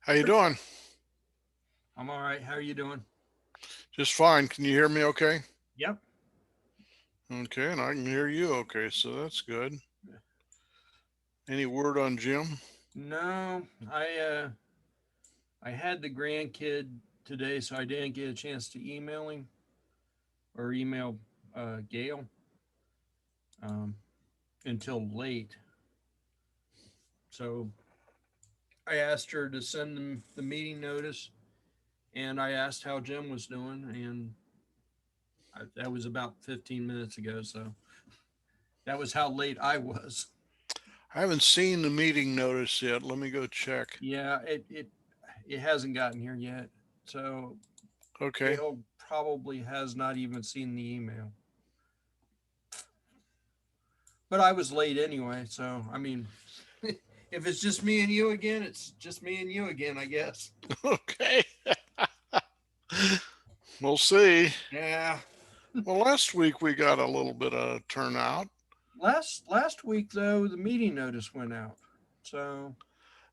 How you doing? I'm all right. How are you doing? Just fine. Can you hear me okay? Yep. Okay, and I can hear you okay, so that's good. Any word on Jim? No, I had the grandkid today, so I didn't get a chance to email him or email Gail um, until late. So I asked her to send them the meeting notice, and I asked how Jim was doing, and that was about 15 minutes ago. So that was how late I was. I haven't seen the meeting notice yet. Let me go check. Yeah, it hasn't gotten here yet. So Okay. Gail probably has not even seen the email. But I was late anyway, so I mean, if it's just me and you again, it's just me and you again, I guess. Okay. We'll see. Yeah. Well, last week we got a little bit of turnout, Last week though, the meeting notice went out. So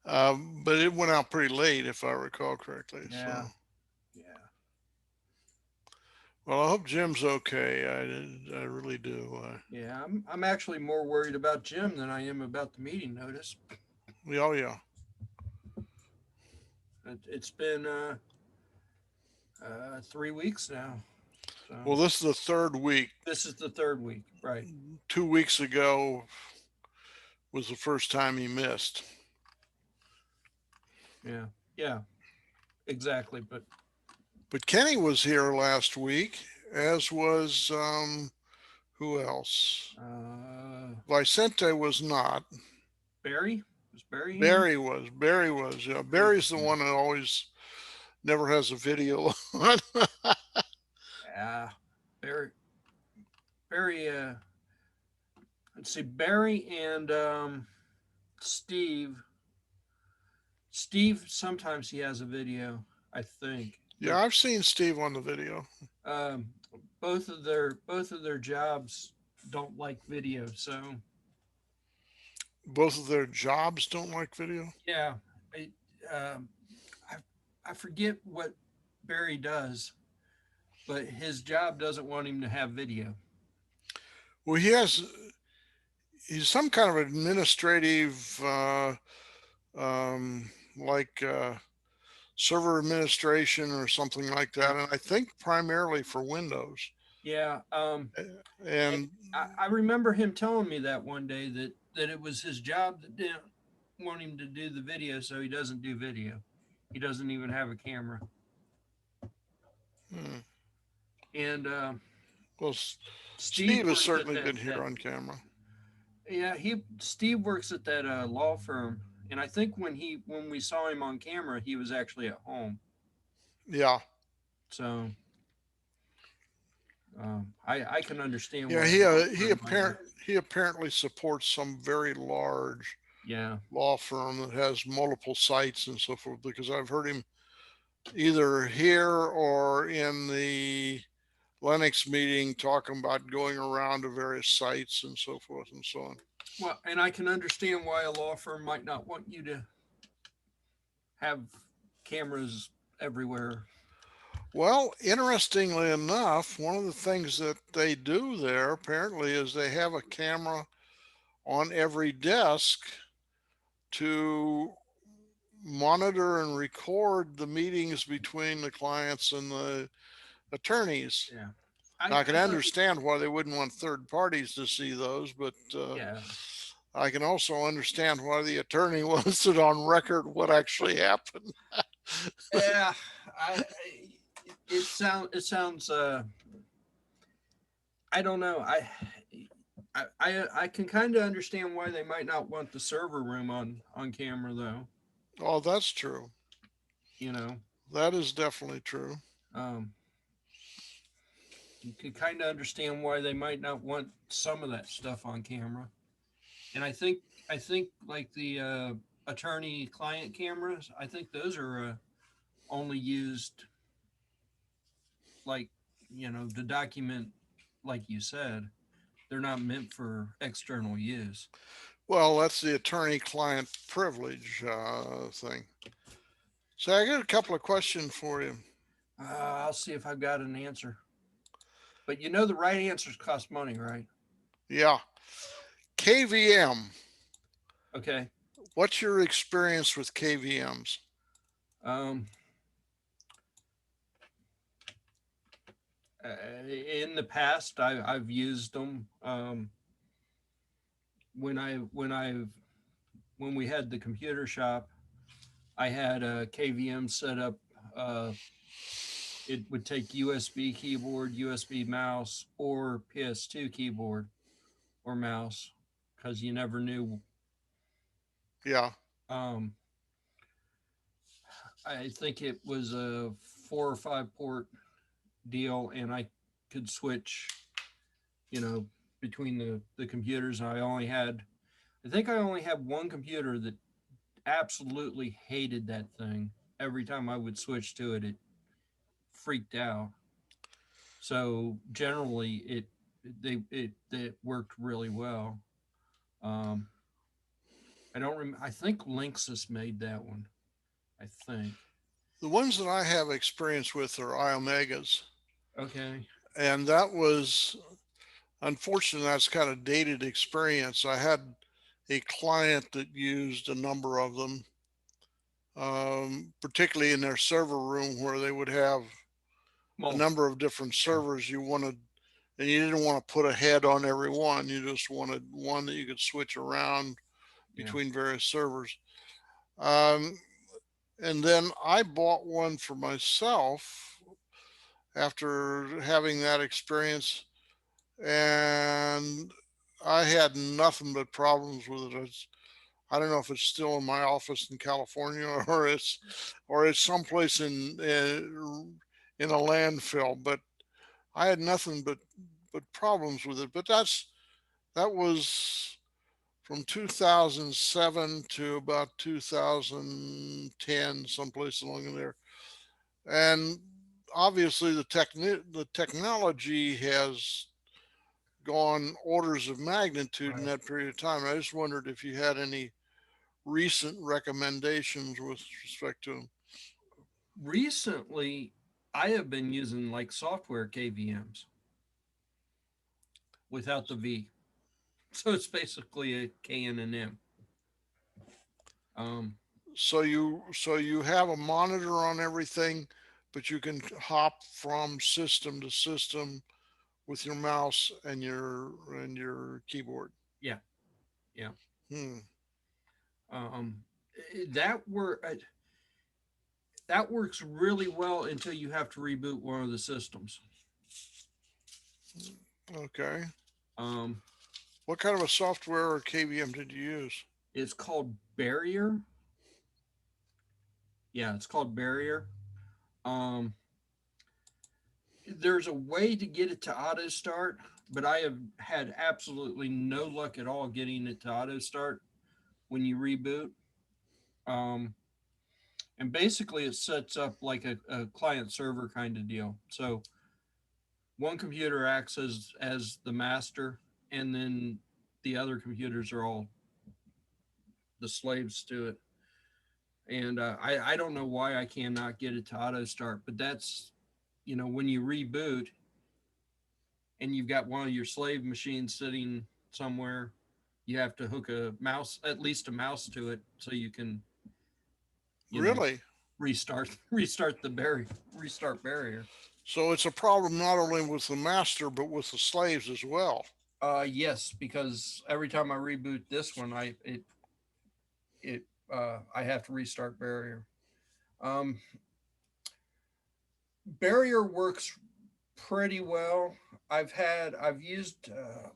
but it went out pretty late, if I recall correctly. So, yeah, yeah. well, I hope Jim's okay. I really do. Yeah, I'm actually more worried about Jim than I am about the meeting notice. Oh, yeah. It's been 3 weeks now. So Well, this is the third week. this is the third week, right? 2 weeks ago was the first time he missed. Yeah. Yeah, exactly. But But Kenny was here last week, as was who else? uh Vicente was not. Barry? Was Barry here? Barry was. Barry was. Yeah, Barry Barry's was the here. one that always never has a video on. Yeah. Barry Barry let's see, Barry and Steve. Steve sometimes he has a video, I think. Yeah, But I've seen Steve on the video. um both of their jobs don't like video. So Both of their jobs don't like video. yeah, I um I, I forget what Barry does, but his job doesn't want him to have video. Well, he's some kind of administrative, like server administration or something like Yeah. that, and I think primarily for Windows. Yeah. And And I remember him telling me that one day that it was his job that didn't want him to do the video, so he doesn't do video. He doesn't even have a camera. hmm, And well, Steve Steve has works at certainly that been here that on camera. yeah, he Steve works at that law firm, and I think when we saw him on camera, he was actually at home. Yeah, So I can understand yeah. why a law He firm might not. apparently supports some very large Yeah, law firm that has multiple sites and so forth. Because I've heard him either here or in the Linux meeting talking about going around to various sites and so forth and so on. well, and I can understand why a law firm might not want you to have cameras everywhere. Well, interestingly enough, one of the things that they do there apparently is they have a camera on every desk to monitor and record the meetings between the clients and the attorneys. Yeah, Now, I I can thought. understand why they wouldn't want third parties to see those, but Yeah, I can also understand why the attorney wants it on record what actually happened. yeah. It sounds. I don't know. I can kind of understand why they might not want the server room on camera though. Oh, that's true. You know, That is definitely true. um, you can kind of understand why they might not want some of that stuff on camera. And I think like the attorney client cameras, I think those are only used like to document, like you said. They're not meant for external use. Well, that's the attorney client privilege thing. So I got a couple of questions for you. I'll see if I've got an answer. But you know the right answers cost money, right? Yeah. KVM. Okay. What's your experience with KVMs? Um, in the past, I've used them. When I when I when we had the computer shop, I had a KVM set up. Uh, it would take USB keyboard, USB mouse, or PS2 keyboard or mouse because you never knew. Yeah. Um, I think it was a 4 or 5 port deal, and I could switch, you know, between the computers. And I think I only had one computer that absolutely hated that thing. Every time I would switch to it, it freaked out. So generally, it worked really well. Um, I don't remember. I think Linksys made that one. I think. The ones that I have experience with are Iomegas. Okay. And that was, unfortunately, that's kind of dated experience. I had a client that used a number of them, particularly in their server room where they would have a Multi. number of different Yeah. servers you wanted, and you didn't want to put a head on every one. You just wanted one that you could switch around Yeah. between various servers. Um, and then I bought one for myself after having that experience, and I had nothing but problems with it. I don't know if it's still in my office in California or it's someplace in a landfill, but I had nothing but problems with it. But that was from 2007 to about 2010, someplace along in there. And obviously, the technology has gone orders of magnitude in Right. that period of time. I just wondered if you had any recent recommendations with respect to them. Recently, I have been using like software KVMs without the V. So it's basically a K and an M. Um, So you have a monitor on everything, but you can hop from system to system with your mouse and your keyboard. yeah, yeah. Hmm. Um, that work that works really well until you have to reboot one of the systems. Okay. Um, What kind of a software or KVM did you use? it's called Barrier. Yeah, it's called Barrier. Um, there's a way to get it to auto start, but I have had absolutely no luck at all getting it to auto start when you reboot. Um, and basically, it sets up like a client server kind of deal. So one computer acts as the master, and then the other computers are all the slaves to it. And I don't know why I cannot get it to auto start, but that's, when you reboot and you've got one of your slave machines sitting somewhere, you have to hook a mouse, at least a mouse to it, so you can, you know, Really? restart the barrier, restart barrier. So it's a problem not only with the master but with the slaves as well. Yes, because every time I reboot this one, it I have to restart barrier. Um, barrier works pretty well. I've used God,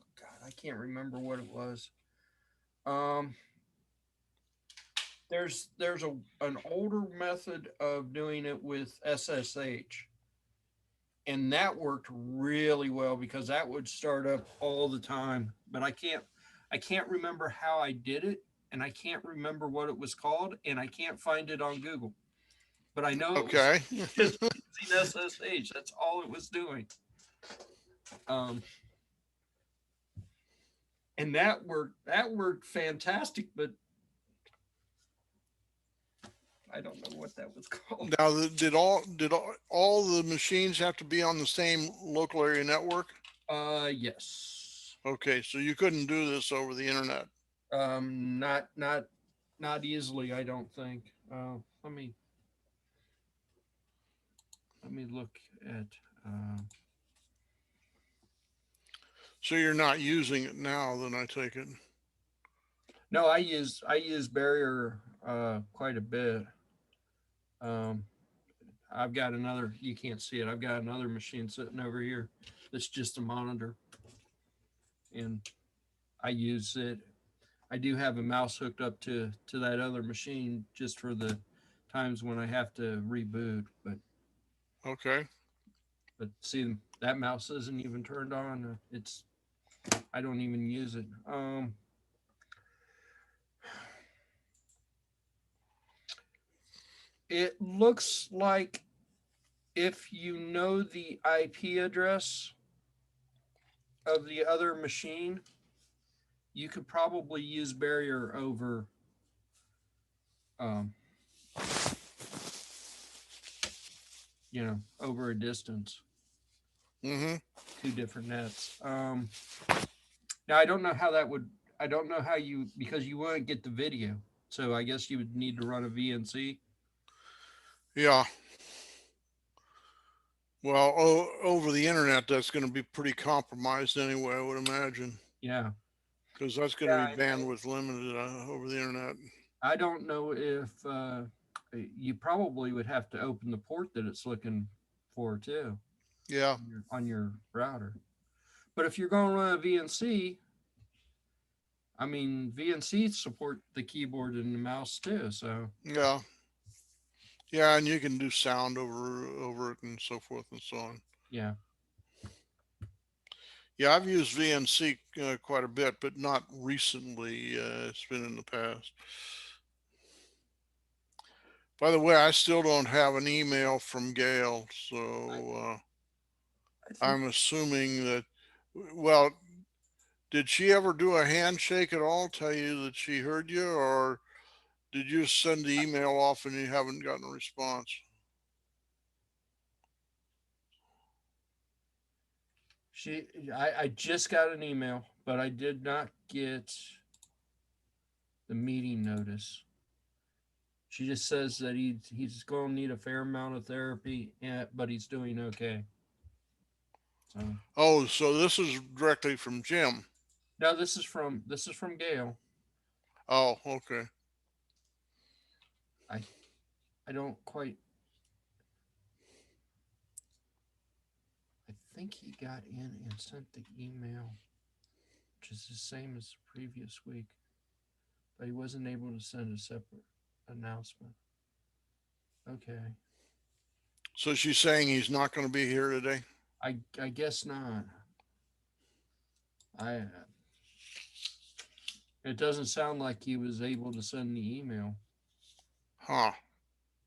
I can't remember what it was. Um, there's an older method of doing it with SSH, and that worked really well because that would start up all the time. But I can't remember how I did it, and I can't remember what it was called, and I can't find it on Google. But I know it was Okay. just using SSH. That's all it was doing. Um, and that worked fantastic. But I don't know what that was called. Now, all the machines have to be on the same local area network? Yes. Okay, so you couldn't do this over the internet. Not easily. I don't think. Let me look at. Uh, So you're not using it now, then I take it. no, I use Barrier quite a bit. Um, I've got another. You can't see it. I've got another machine sitting over here. That's just a monitor, and I use it. I do have a mouse hooked up to that other machine just for the times when I have to reboot. Okay. But see, that mouse isn't even turned on. It's I don't even use it. It looks like if you know the IP address of the other machine, you could probably use Barrier um, over a distance, Mm-hmm. two different nets. Now I don't know how that would. I don't know how you because you wouldn't get the video. So I guess you would need to run a VNC. Yeah. Well, over the internet, that's going to be pretty compromised anyway, I would imagine, Yeah, because that's going to yeah. be bandwidth limited over the internet. I don't know if you probably would have to open the port that it's looking for too Yeah. on your router. But if you're going to run a VNC, I mean VNC support the keyboard and the mouse too. So Yeah. Yeah, and you can do sound over it and so forth and so on. yeah, Yeah, I've used VNC quite a bit, but not recently. It's been in the past. By the way, I still don't have an email from Gail, I, so I think I'm assuming that. Well, did she ever do a handshake at all? Tell you that she heard you, or did you send the email off and you haven't gotten a response? she. I just got an email, but I did not get the meeting notice. She just says that he's going to need a fair amount of therapy, but he's doing okay. So Oh, so this is directly from Jim. no, this is from Gail. Oh, okay. I I don't quite. I think he got in and sent the email, which is the same as the previous week, but he wasn't able to send a separate announcement. Okay, So she's saying he's not going to be here today? I guess not. I It doesn't sound like he was able to send the email, Huh.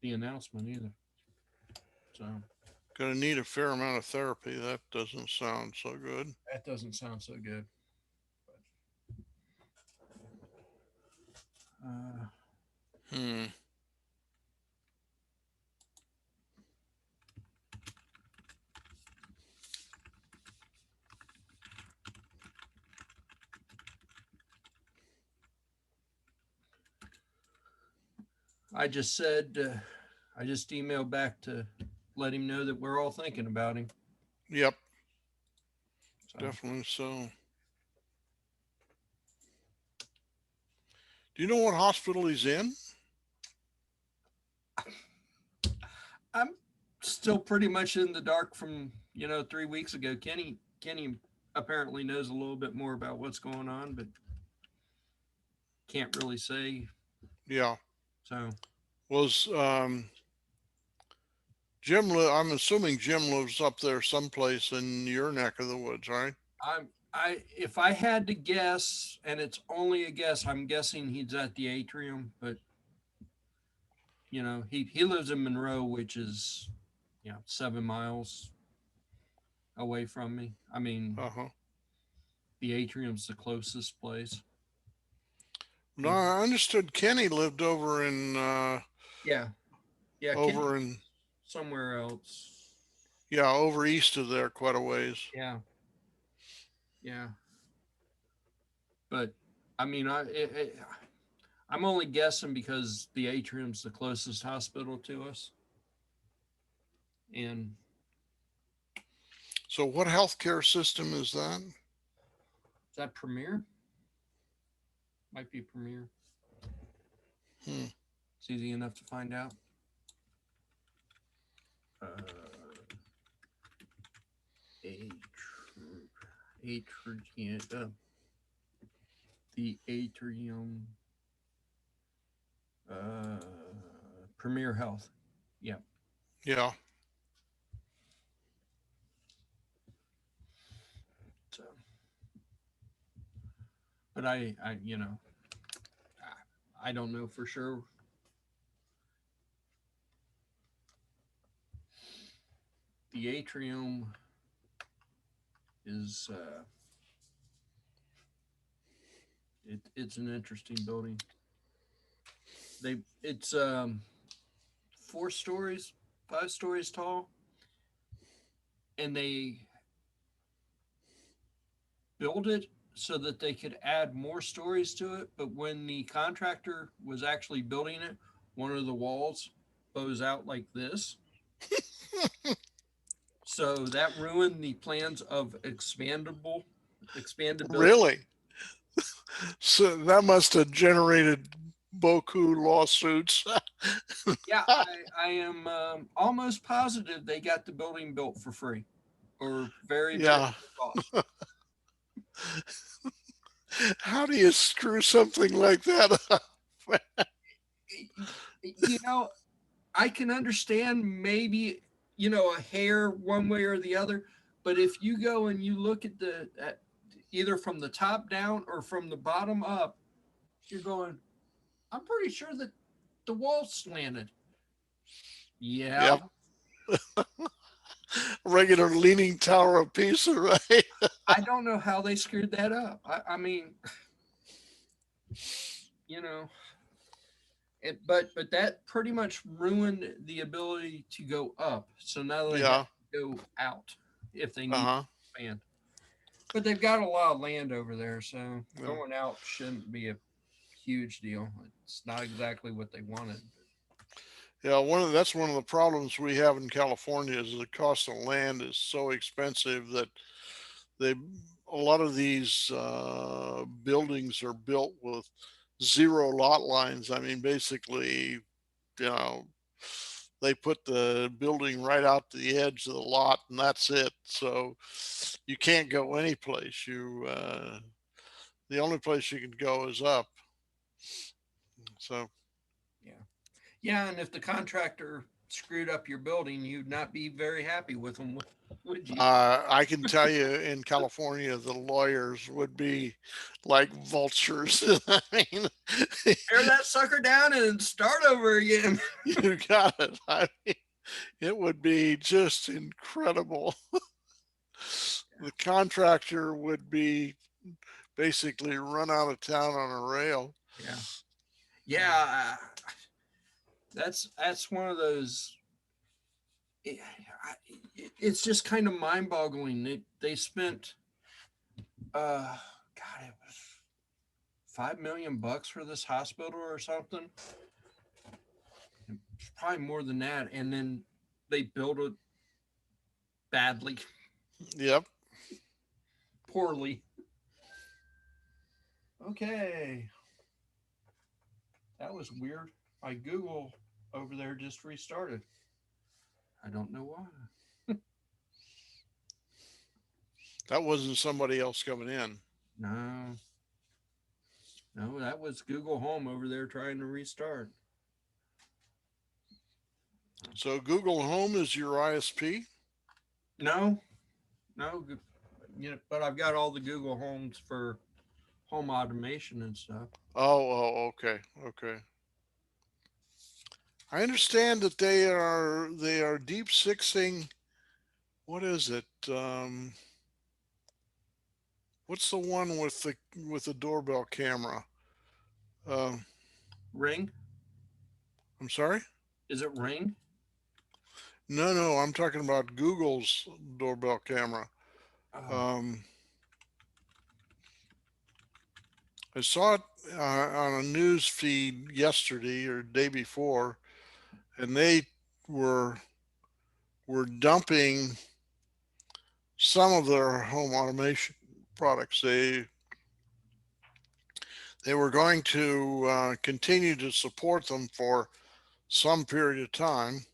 the announcement either. So Gonna need a fair amount of therapy. That doesn't sound so good. that doesn't sound so good. Uh, Hmm. I just said I just emailed back to let him know that we're all thinking about him. Yep, So definitely so. Do you know what hospital he's in? I'm still pretty much in the dark from 3 weeks ago. Kenny apparently knows a little bit more about what's going on, but can't really say. Yeah. So Was Jim? I'm assuming Jim lives up there someplace in your neck of the woods, right? I if I had to guess, and it's only a guess, I'm guessing he's at the atrium, but he lives in Monroe, which is 7 miles away from me. I mean, Uh huh. the atrium's the closest place. No, And I understood Kenny lived over in yeah, Yeah, over in, Kenny's somewhere else. yeah, over east of there quite a ways. Yeah, yeah. But I mean, I'm only guessing because the atrium's the closest hospital to us, and So what healthcare system is that? is that Premier? Might be Premier. Hmm. It's easy enough to find out. Uh, atrium, the atrium, uh, Premier Health. Yeah. Yeah. So, but I don't know for sure. The atrium is it's an interesting building. It's 4 stories, 5 stories tall, and they build it so that they could add more stories to it. But when the contractor was actually building it, one of the walls bows out like this. So that ruined the plans of expandability. Really? So that must have generated Boku lawsuits. Yeah, I am almost positive they got the building built for free or very, very Yeah. low cost. How do you screw something like that up? You know, I can understand maybe, a hair one way or the other, but if you go and you look at either from the top down or from the bottom up, you're going, I'm pretty sure that the wall slanted. Yeah. Yep. Regular leaning tower of Pisa, right? I don't know how they screwed that up. I mean, you know, but that pretty much ruined the ability to go up. So now they have Yeah. to go out if they Uh need to huh. expand. But they've got a lot of land over there, so Yeah. going out shouldn't be a huge deal. It's not exactly what they wanted. Yeah. That's one of the problems we have in California is the cost of land is so expensive that they a lot of these buildings are built with zero lot lines. I mean, basically, you know, they put the building right out to the edge of the lot, and that's it. So you can't go any place. The only place you can go is up. So Yeah, yeah, and if the contractor screwed up your building, you'd not be very happy with them, would you? I can tell you in California, the lawyers would be like vultures. I mean, Tear that sucker down and start over again. you got it. I mean, it would be just incredible. The contractor would be basically run out of town on a rail. Yeah, yeah. That's one of those. It, it's just kind of mind-boggling. They spent God, it was $5 million for this hospital or something. Probably more than that, and then they built it badly, Yep. poorly. Okay, that was weird. My Google over there just restarted. I don't know why. That wasn't somebody else coming in. No, no, that was Google Home over there trying to restart. So Google Home is your ISP? No, no, but I've got all the Google Homes for home automation and stuff. Okay. Okay. I understand that they are deep sixing. What is it? What's the one with the doorbell camera? Um, Ring. I'm sorry. Is it Ring? No, I'm talking about Google's doorbell camera. Oh, Um, I saw it on a news feed yesterday or day before, and they were were dumping some of their home automation products. They were going to continue to support them for some period of time,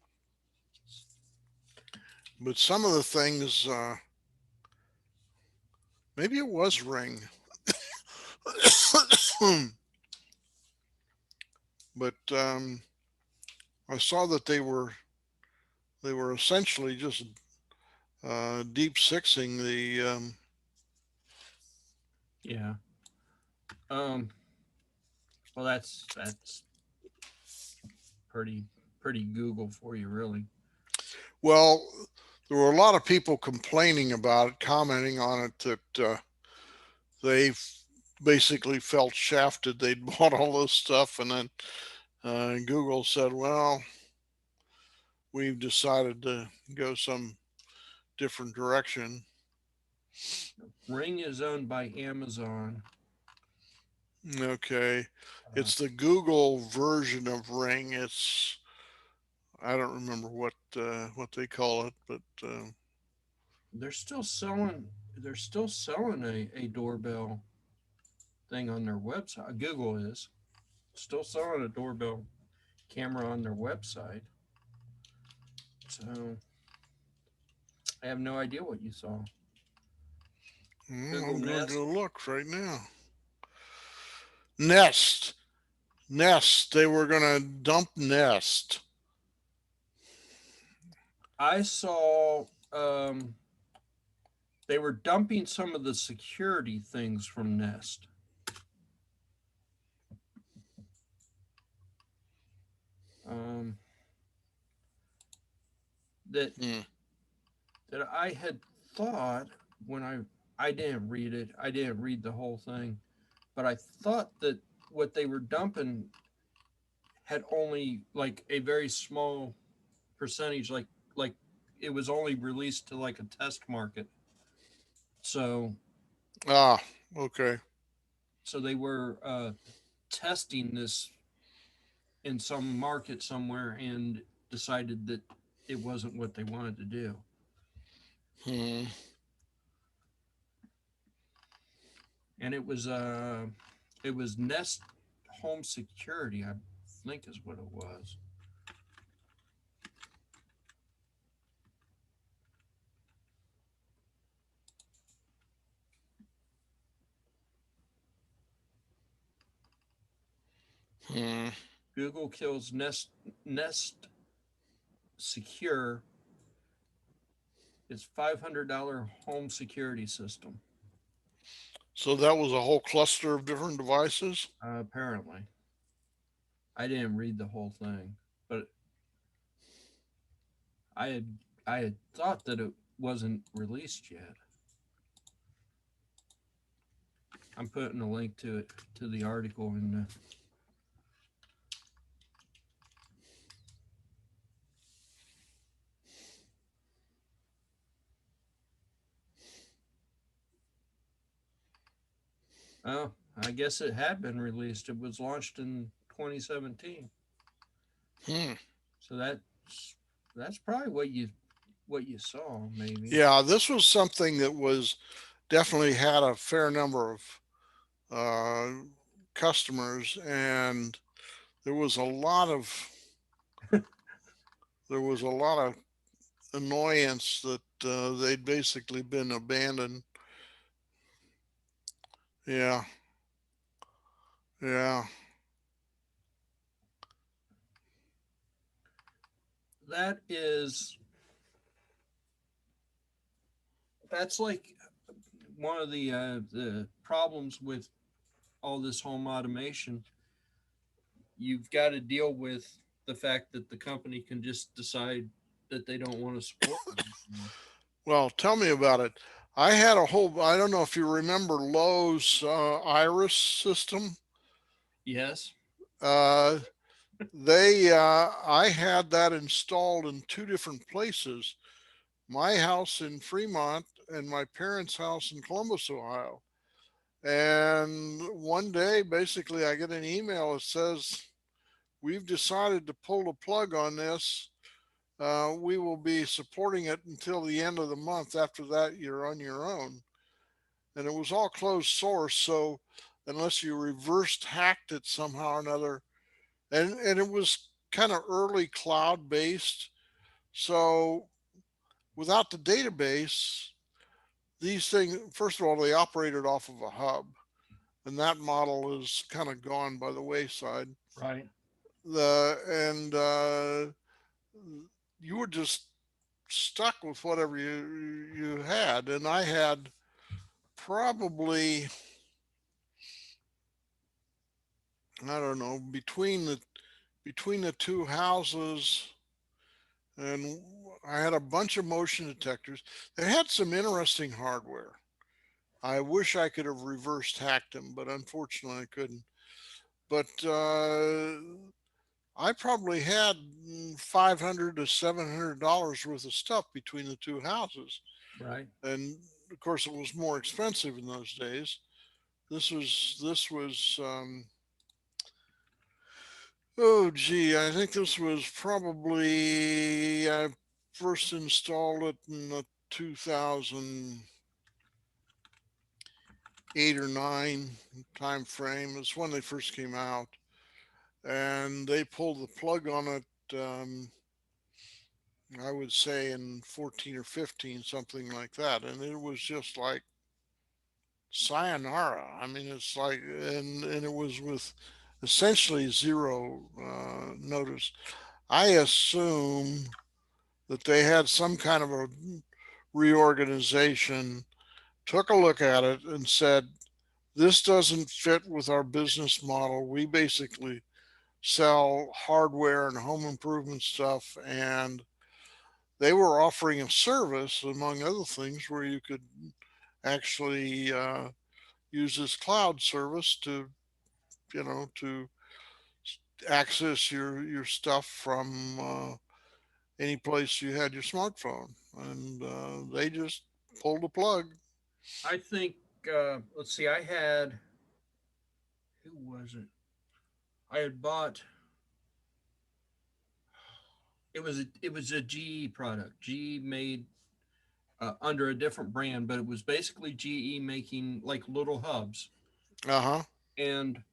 but some of the things, maybe it was Ring, but I saw that they were essentially just deep sixing the. yeah. Um. Well, that's pretty pretty Google for you, really. Well, there were a lot of people complaining about it, commenting on it that they basically felt shafted. They'd bought all this stuff, and then Google said, "Well, we've decided to go some different direction." Ring is owned by Amazon. Okay, Uh, it's the Google version of Ring. It's I don't remember what they call it, but they're still selling. They're still selling a doorbell thing on their website. Google is still selling a doorbell camera on their website. So I have no idea what you saw. Google I'm going to Nest. go look right now. Nest, Nest. They were going to dump Nest. I saw they were dumping some of the security things from Nest. Um, that Hmm. that I had thought when I didn't read it. I didn't read the whole thing, but I thought that what they were dumping had only like a very small percentage, like it was only released to like a test market. So Ah, okay. so they were testing this in some market somewhere and decided that it wasn't what they wanted to do. Hmm. And it was Nest Home Security, I think is what it was. Hmm. Google kills Nest Secure, its $500 home security system. So that was a whole cluster of different devices. Apparently, I didn't read the whole thing, but I had I had thought that it wasn't released yet. I'm putting a link to it to the article in the. Oh, I guess it had been released. It was launched in 2017. Hmm. So that's probably what you saw maybe. Yeah, this was something that was definitely had a fair number of uh, customers, and there was a lot of there was a lot of annoyance that they'd basically been abandoned. Yeah, yeah. That is that's like one of the problems with all this home automation. You've got to deal with the fact that the company can just decide that they don't want to support it anymore. Well, tell me about it. I had a whole. I don't know if you remember Lowe's Iris system. Yes. Uh, I had that installed in two different places, my house in Fremont and my parents' house in Columbus, Ohio. And one day, basically, I get an email that says, we've decided to pull the plug on this. We will be supporting it until the end of the month. After that, you're on your own. And it was all closed source. So unless you reversed hacked it somehow or another, and it was kind of early cloud based. So without the database, these things, first of all, they operated off of a hub, and that model is kind of gone by the wayside. Right. And you were just stuck with whatever you had, and I had probably, I don't know, between the two houses, and I had a bunch of motion detectors. They had some interesting hardware. I wish I could have reversed hacked them, but unfortunately I couldn't. But I probably had $500 to $700 worth of stuff between the two houses, Right. and of course it was more expensive in those days. This was oh gee, I think this was probably, I first installed it in the 2008 or 9 time frame. It's when they first came out, and they pulled the plug on it. I would say in 14 or 15, something like that, and it was just like sayonara. I mean, it's like, and it was with essentially zero notice. I assume that they had some kind of a reorganization, took a look at it, and said, this doesn't fit with our business model. We basically sell hardware and home improvement stuff, and they were offering a service, among other things, where you could actually use this cloud service to, to access your stuff from any place you had your smartphone, and they just pulled the plug. I think. Let's see. I had. Who was it? I had bought. It was a GE product. GE made under a different brand, but it was basically GE making like little hubs, Uh-huh. and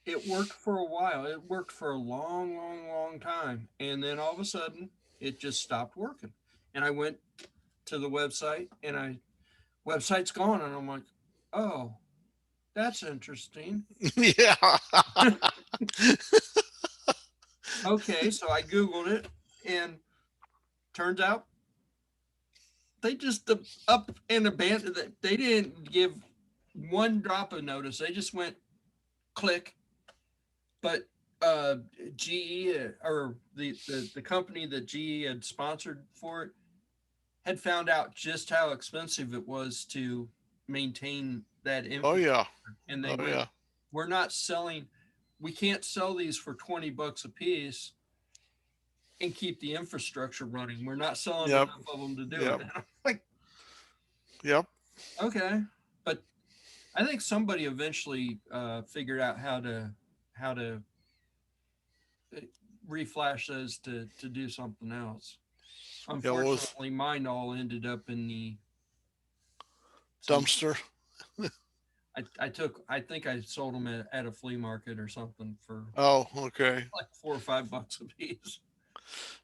it worked for a while. It worked for a long, long, long time, and then all of a sudden, it just stopped working. And I went to the website, and I website's gone, and I'm like, oh, that's interesting. Yeah. Okay, so I googled it, and turns out they just up and abandoned it. They didn't give one drop of notice. They just went click. But uh, GE or the company that GE had sponsored for it had found out just how expensive it was to maintain that Oh infrastructure, yeah. and they Oh went, yeah. "We're not selling. We can't sell these for $20 a piece and keep the infrastructure running. We're not selling Yep. enough of them to do it." Yep. And I'm like, Yep. okay, but I think somebody eventually figured out how to uh, reflash those to do something else. Yeah. Well, with Unfortunately, mine all ended up in the some. dumpster. I think I sold them at a flea market or something for Oh, okay. like $4 or $5 a piece.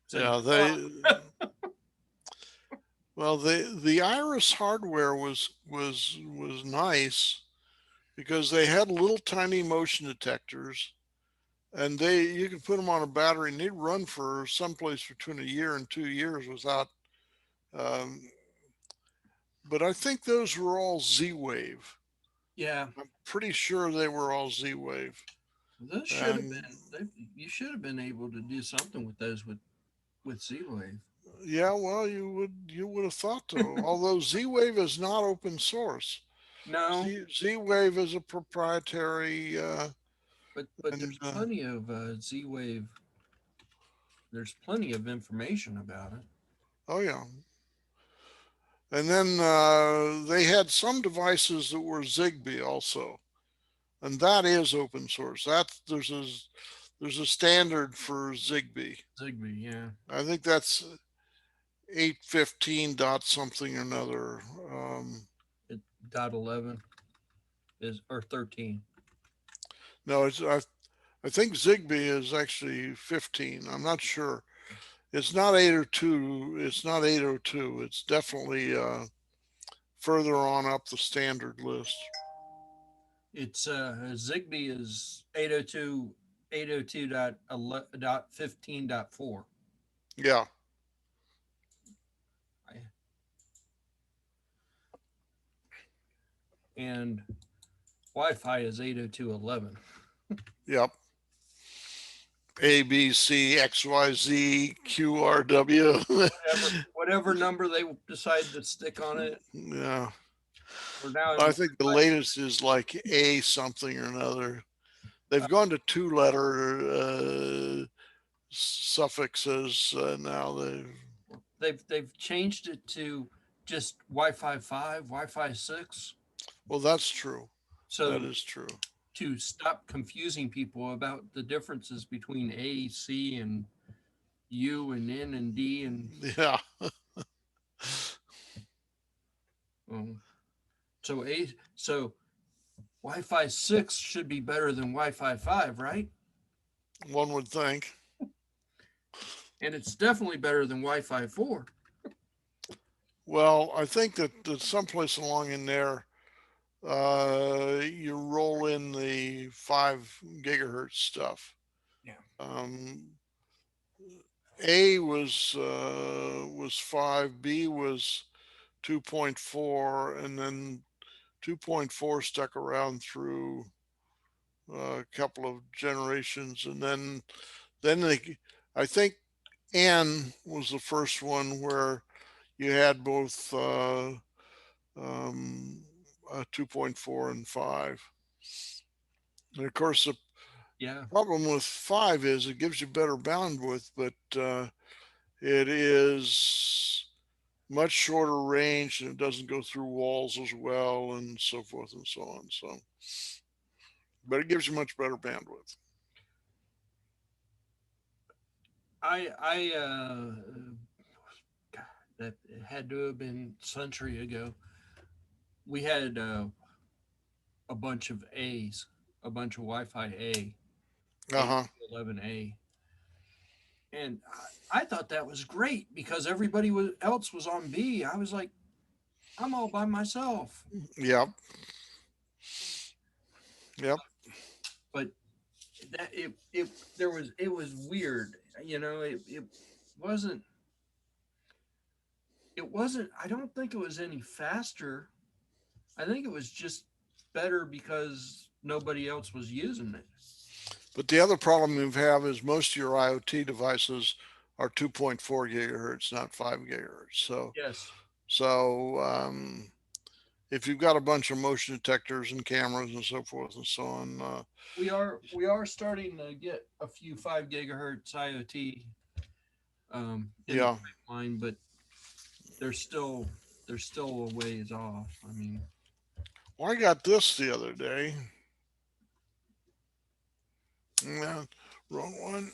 Said, Yeah. oh, Well, the Iris hardware was nice because they had little tiny motion detectors, and you could put them on a battery and they'd run for someplace between a year and 2 years without. Um, but I think those were all Z Wave. yeah, I'm pretty sure they were all Z Wave. those should have And been. You should have been able to do something with those with Z-Wave. yeah, well, you would have thought so. Although Z Wave is not open source. No, Z Wave is a proprietary. But And there's plenty of Z-Wave. There's plenty of information about it. oh yeah, and then they had some devices that were Zigbee also, and that is open source. That's there's a standard for Zigbee. Zigbee, yeah. I think that's 815 dot something or another. It, dot 11 is or 13. No, I think Zigbee is actually 15. I'm not sure. It's not 802. It's not 802. It's definitely further on up the standard list. It's Zigbee is 802 802 dot 11, dot 15 dot 4. Yeah. And Wi-Fi is 802.11. Yep. A B C X Y Z Q R W. Whatever number they decide to stick on it. Yeah. We're now in I think the Wi-Fi. latest is like A something or another. They've gone to two letter suffixes now. They've changed it to just Wi-Fi 5, Wi-Fi 6. Well, that's true. That So is true. to stop confusing people about the differences between A, C, and U and N and D and Yeah. um, so Wi-Fi 6 should be better than Wi-Fi 5, right? One would think. And it's definitely better than Wi-Fi 4. Well, I think that someplace along in there, you roll in the 5 gigahertz stuff. Yeah. A was 5, B was 2.4, and then 2.4 stuck around through a couple of generations, and then I think N was the first one where you had both um, 2.4 and 5. And of course, the Yeah. problem with 5 is it gives you better bandwidth, but it is much shorter range and it doesn't go through walls as well and so forth and so on. So, but it gives you much better bandwidth. I God, that had to have been a century ago. We had a bunch of A's, a bunch of Wi-Fi Uh huh. 11A, and I thought that was great because else was on B. I was like, I'm all by myself. Yep. Yep. But that it was weird. You know, wasn't it wasn't. I don't think it was any faster. I think it was just better because nobody else was using it. But the other problem you have is most of your IoT devices are 2.4 gigahertz, not 5 gigahertz. Yes, So if you've got a bunch of motion detectors and cameras and so forth and so on, we are starting to get a few 5 gigahertz IoT in the yeah. pipeline, but they're still they're still a ways off. I mean, Well, I got this the other day. No, wrong one.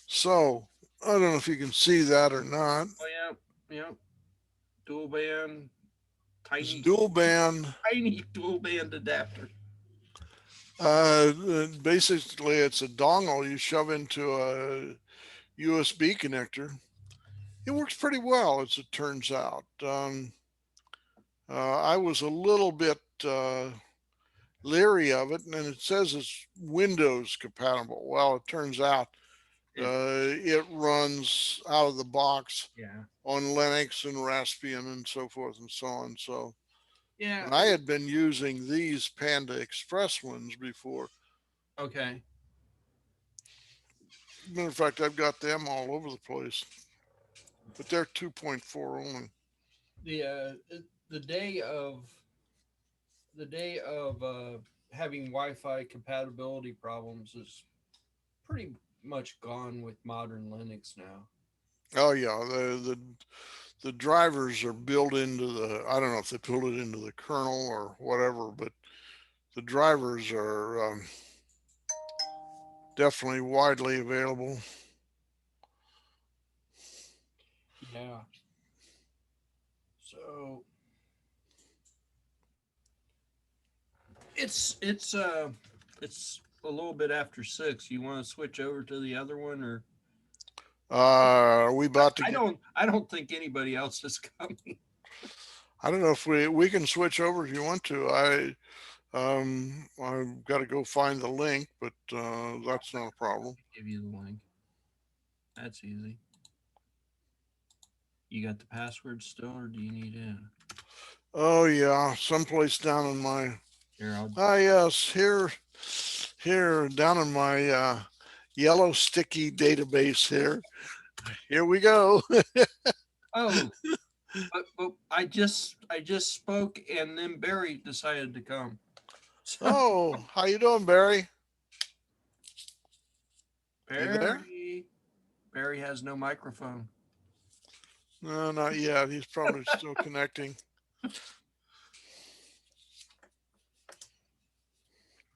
So I don't know if you can see that or not. oh yeah, dual band, It's tiny dual band. tiny dual band adapter. Basically, it's a dongle you shove into a USB connector. It works pretty well, as it turns out. I was a little bit leery of it, and it says it's Windows compatible. Well, it turns out It, it runs out of the box yeah, on Linux and Raspbian and so forth and so on. So, yeah. and I had been using these Panda Express ones before. Okay. Matter of fact, I've got them all over the place, but they're 2.4 only. The the day of having Wi-Fi compatibility problems is pretty much gone with modern Linux now. Oh yeah, the drivers are built into the. I don't know if they built it into the kernel or whatever, but the drivers are definitely widely available. Yeah. So it's a little bit after 6. You want to switch over to the other one, or Are we about to get? I don't think anybody else is coming. I don't know if we can switch over if you want to. I've got to go find the link, but that's not a problem. Give you the link. That's easy. You got the password still, or do you need in? Oh yeah, someplace down in my. Here, I'll. Ah yes, here down in my yellow sticky database here. Here we go. Oh, but I just spoke, and then Barry decided to come. So Oh, how you doing, Barry? You there? Barry Barry has no microphone. No, not yet. He's probably still connecting.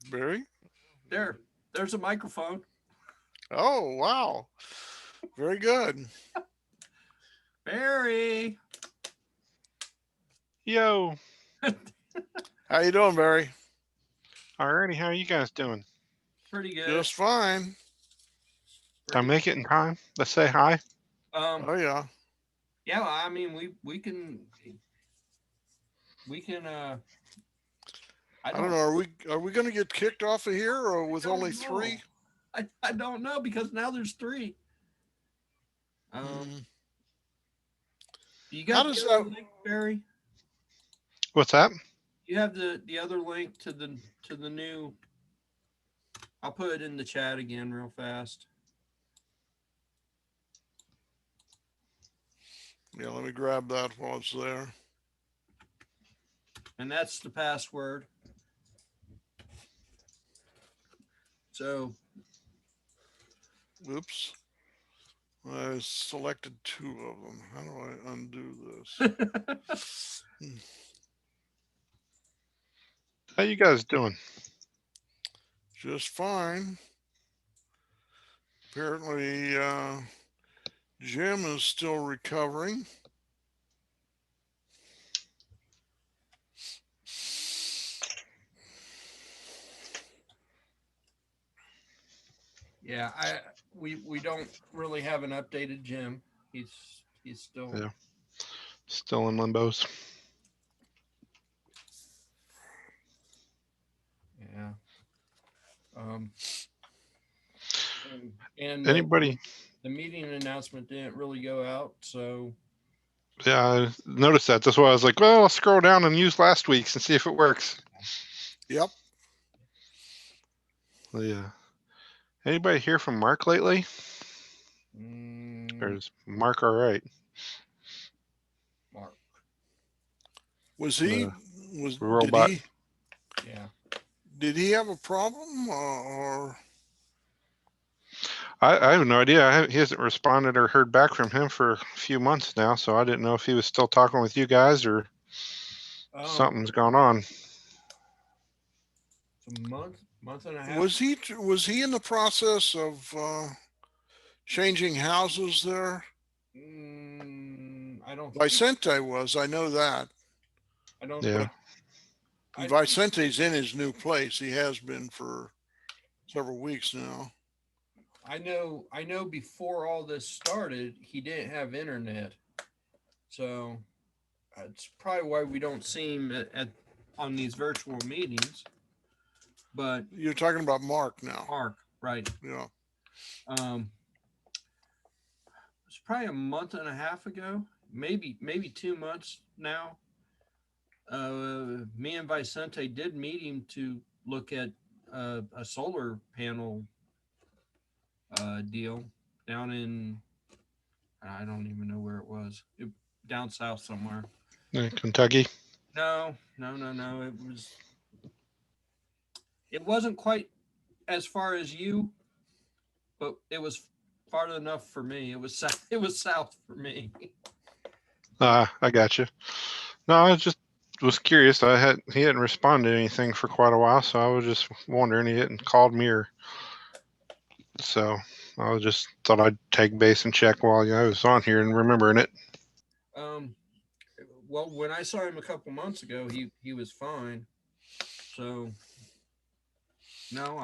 Barry? There's a microphone. Oh, wow. Very good. Barry. Yo. How you doing, Barry? Alrighty, how are you guys doing? Pretty good. Just fine. Did I make it in time? Let's say hi. Oh yeah. Yeah, I mean we can I don't know. Are we going to get kicked off of here or with only three? I don't know, because now there's 3. You got How does the other that? link, Barry? What's that? You have the other link to the new. I'll put it in the chat again real fast. Yeah, let me grab that while it's there. And that's the password. So, Oops. I selected 2 of them. How do I undo this? How you guys doing? Just fine. Apparently, Jim is still recovering. yeah, we don't really have an updated Jim. He's still. Yeah. Still in limbos. Yeah. And Anybody? the meeting announcement didn't really go out, so. Yeah, I noticed that. That's why I was like, well, I'll scroll down and use last week's and see if it works. Yep. Yeah. Anybody hear from Mark lately? Or is Mark all right? Mark. Was he? Robot. Did he have a problem or? I have no idea. He hasn't responded or heard back from him for a few months now, so I didn't know if he was still talking with you guys or something's going on. It's a month and a half. Was he in the process of changing houses there? I don't. Vicente was. I know that. I don't. Yeah. Vicente's in his new place. He has been for several weeks now. I know before all this started, he didn't have internet. So that's probably why we don't see him on these virtual meetings. But you're talking about Mark now. Mark, right. Yeah. It's probably a month and a half ago, maybe 2 months now. Me and Vicente did meet him to look at a solar panel deal down in, I don't even know where it was, down south somewhere. Kentucky. No. It wasn't quite as far as you, but it was far enough for me. It was south. It was south for me. I got you. No, I was curious. He hadn't responded to anything for quite a while, so I was just wondering. He hadn't called me, or so I was just thought I'd take base and check while I was on here and remembering it. Well, when I saw him a couple months ago, he was fine. So no,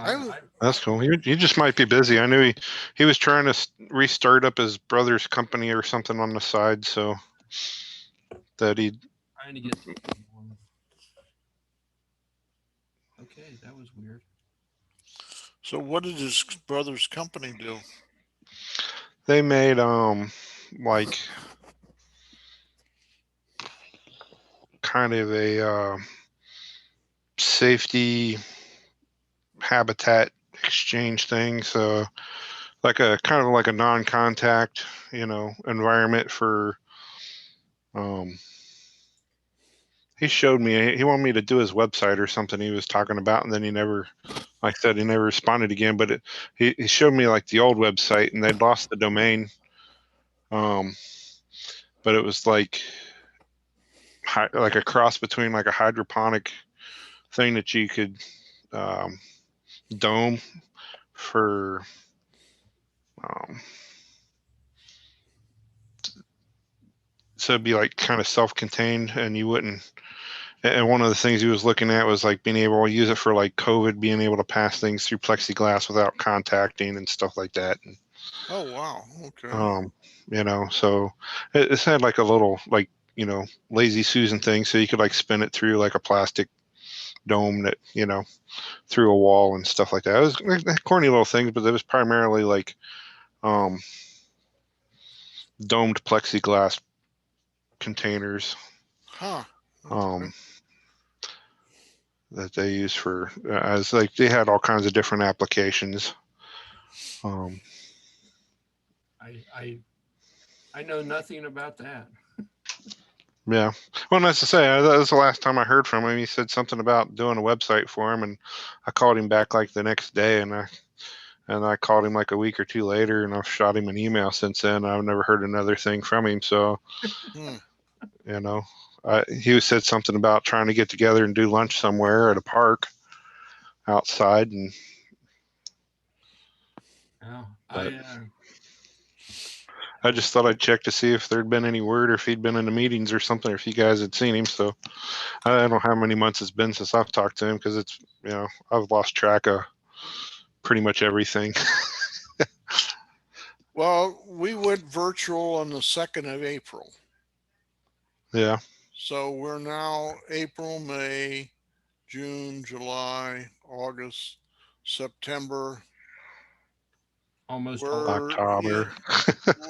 That's cool. He just might be busy. I knew he was trying to restart up his brother's company or something on the side, so that he. trying to get. Okay, that was weird. So what did his brother's company do? They made like kind of a safety habitat exchange thing. So like a kind of like a non-contact, environment for. He showed me. He wanted me to do his website or something he was talking about, and then he never, like I said, he never responded again. But he showed me like the old website, and they'd lost the domain. But it was like a cross between like a hydroponic thing that you could dome for so it'd be like kind of self-contained, and you wouldn't. And one of the things he was looking at was like being able to use it for like COVID, being able to pass things through plexiglass without contacting and stuff like that. And, Oh wow, okay. So it's had like a little like lazy Susan thing, so you could like spin it through like a plastic dome that through a wall and stuff like that. It was corny little things, but it was primarily like domed plexiglass containers. Huh. Okay. That they use for as like they had all kinds of different applications. I know nothing about that. Yeah. Well, that's to say, that was the last time I heard from him. He said something about doing a website for him, and I called him back like the next day, and I called him like a week or two later, and I've shot him an email since then. I've never heard another thing from him. So, he said something about trying to get together and do lunch somewhere at a park outside, and I just thought I'd check to see if there'd been any word, or if he'd been in the meetings or something, or if you guys had seen him. So I don't know how many months it's been since I've talked to him, because it's I've lost track of pretty much everything. Well, we went virtual on the 2nd of April. Yeah. So we're now April, May, June, July, August, September. Almost October.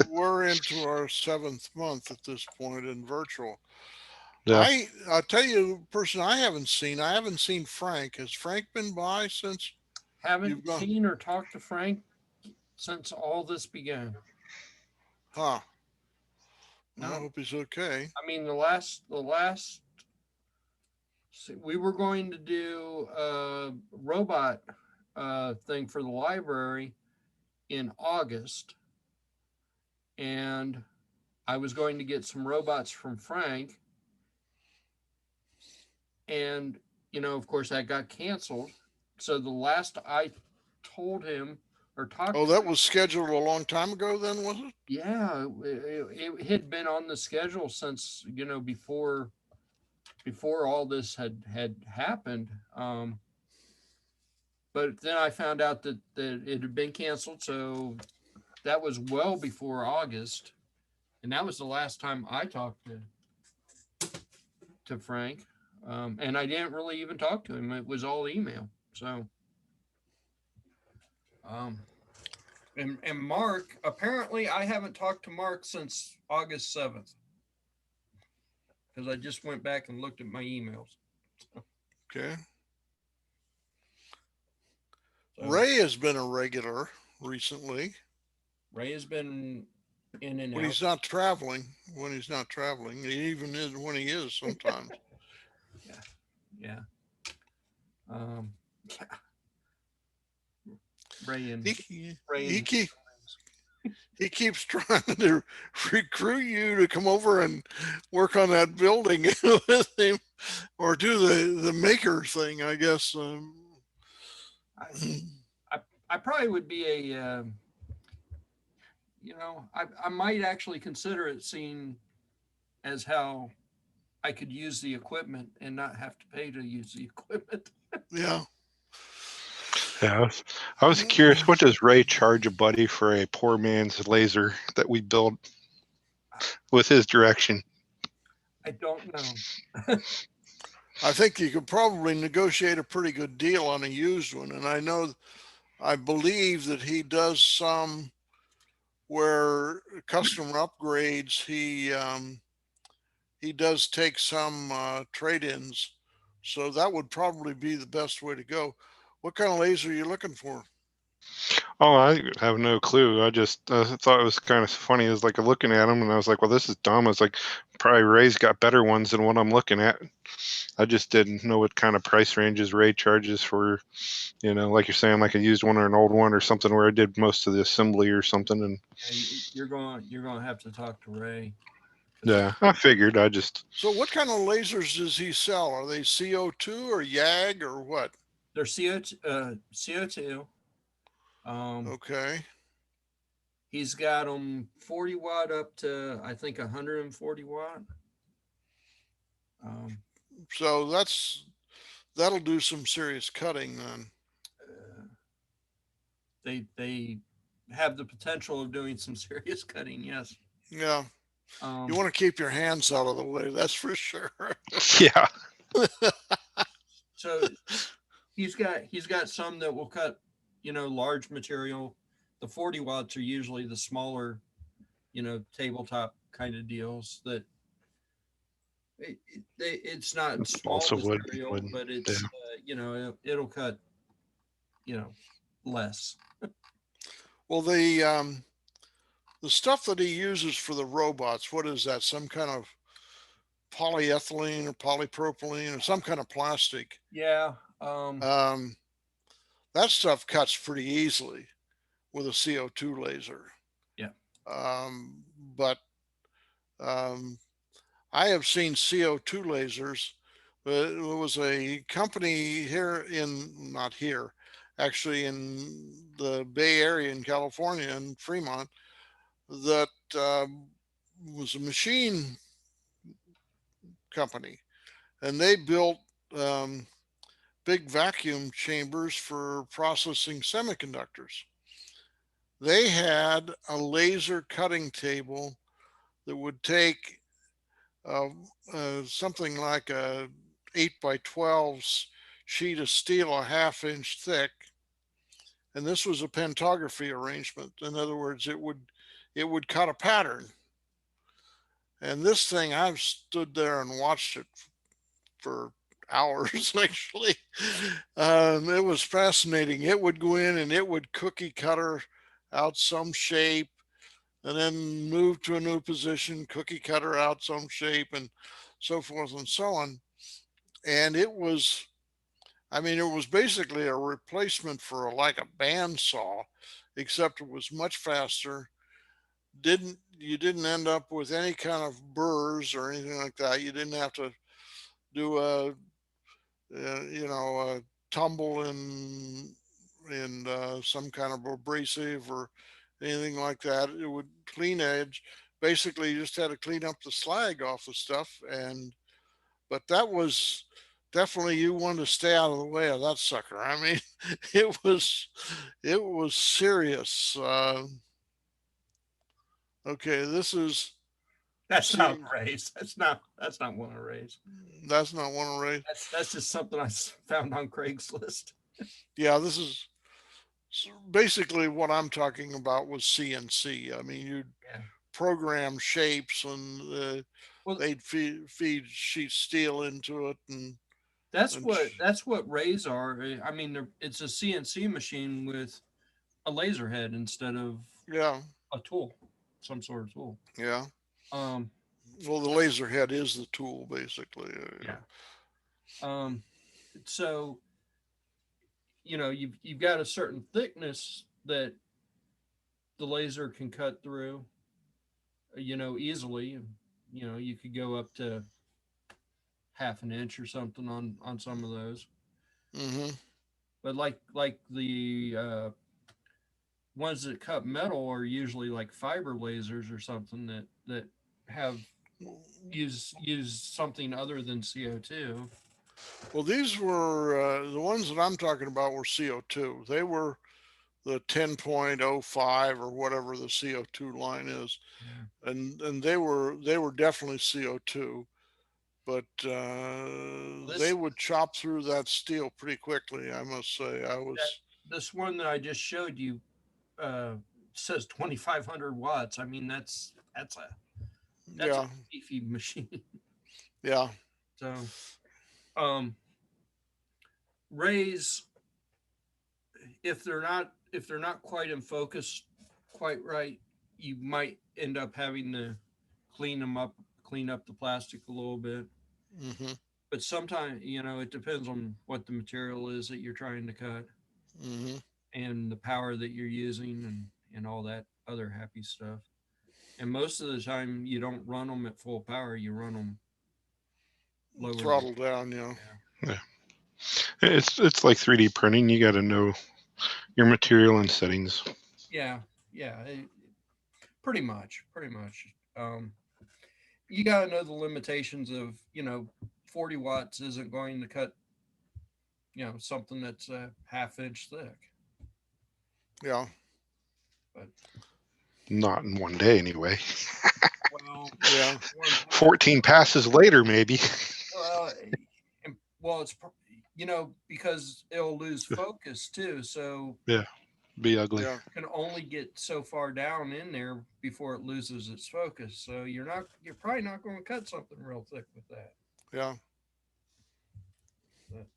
We're into our 7th month at this point in virtual. Yeah. I'll tell you a person I haven't seen Frank. Has Frank been by since? Haven't seen or talked to Frank since all this began. Huh. No. I hope he's okay. I mean, the last we were going to do a robot thing for the library in August, and I was going to get some robots from Frank, and of course that got canceled. So the last I told him or talked that was scheduled a long time ago then, was it? Yeah, it had been on the schedule since before all this had happened. But then I found out that it had been canceled, so that was well before August, and that was the last time I talked to Frank. And I didn't really even talk to him; it was all email. So, and Mark, apparently, I haven't talked to Mark since August 7th, because I just went back and looked at my emails. Okay. So, Ray has been a regular recently. Ray has been in and when out. He's not traveling. When he's not traveling, he even is when he is sometimes. Yeah. Yeah. Um, yeah. Ray and He, Ray he and keep he keeps trying to recruit you to come over and work on that building with him, or do the maker thing, I guess. I, I probably would be a, I might actually consider it seen as how I could use the equipment and not have to pay to use the equipment. Yeah. Yeah, I was curious. What does Ray charge a buddy for a poor man's laser that we built with his direction? I don't know. I think you could probably negotiate a pretty good deal on a used one. And I believe that he does some where customer upgrades, he does take some trade-ins. So that would probably be the best way to go. What kind of laser are you looking for? Oh, I have no clue. I just thought it was kind of funny. I was like looking at them, and I was like, "Well, this is dumb." I was like, "Probably Ray's got better ones than what I'm looking at." I just didn't know what kind of price ranges Ray charges for, like you're saying, like a used one or an old one or something where I did most of the assembly or something. And Yeah, you're going to have to talk to Ray. yeah, I figured. I just So what kind of lasers does he sell? Are they CO2 or YAG or what? They're CO2. Okay. He's got them 40 watt up to I think 140 watt. Um, So that'll do some serious cutting then. uh, they have the potential of doing some serious cutting. Yes. Yeah. Um, You want to keep your hands out of the way, that's for sure. yeah. so he's got some that will cut, large material. The 40 watts are usually the smaller, tabletop kind of deals that it's not small Also would material, would but yeah. it's it'll cut you know less. Well, the stuff that he uses for the robots, what is that? Some kind of polyethylene or polypropylene or some kind of plastic. Yeah. Um, that stuff cuts pretty easily with a CO2 laser. Yeah. But um, I have seen CO2 lasers. It was a company here not here, actually in the Bay Area in California in Fremont, that was a machine company, and they built um, big vacuum chambers for processing semiconductors. They had a laser cutting table that would take uh, something like a 8 by 12 sheet of steel a half inch thick, and this was a pantography arrangement. In other words, it would cut a pattern. And this thing, I've stood there and watched it for hours actually. It was fascinating. It would go in and it would cookie cutter out some shape and then move to a new position, cookie cutter out some shape, and so forth and so on. And it was basically a replacement for like a bandsaw, except it was much faster. You didn't end up with any kind of burrs or anything like that. You didn't have to do a tumble in some kind of abrasive or anything like that. It would clean edge. Basically, you just had to clean up the slag off the stuff. But that was definitely, you wanted to stay out of the way of that sucker. I mean, it was it was serious. Okay, this is That's not see, Ray's. That's not one of Ray's. that's not one of Ray. That's just something I found on Craigslist. Yeah, this is basically what I'm talking about was CNC. I mean, you Yeah. program shapes and Well, they'd feed sheet steel into it that's and what Rays are. I mean, it's a CNC machine with a laser head instead of yeah, a tool, some sort of tool. yeah. Um, Well, the laser head is the tool basically. yeah. So you've got a certain thickness that the laser can cut through, easily. You could go up to half an inch or something on some of those. Mm-hmm. But like the ones that cut metal are usually like fiber lasers or something that have use something other than CO2. Well, these were the ones that I'm talking about were CO2. They were the 10.05 or whatever the CO2 line is, Yeah. and they were definitely CO2, but they This would chop through that steel pretty quickly. I must say, I that was, this one that I just showed you uh, says 2,500 watts. I mean, that's a yeah, beefy machine. yeah, So, um, rays, if they're not quite in focus quite right, you might end up having to clean up the plastic a little bit. mm-hmm, But sometimes, it depends on what the material is that you're trying to cut mm-hmm, and the power that you're using and all that other happy stuff. And most of the time, you don't run them at full power. You run them lower than. throttle down, Yeah. Yeah. It's like 3D printing. You got to know your material and settings. Yeah. Yeah. Pretty much. Pretty much. You got to know the limitations of 40 watts isn't going to cut something that's a half inch thick. yeah, But Not in one day, anyway. well, yeah, one point, 14 passes later, maybe. well, well, it's because it'll lose focus too. So Yeah, be ugly. yeah, can only get so far down in there before it loses its focus. So you're probably not going to cut something real thick with that. yeah. But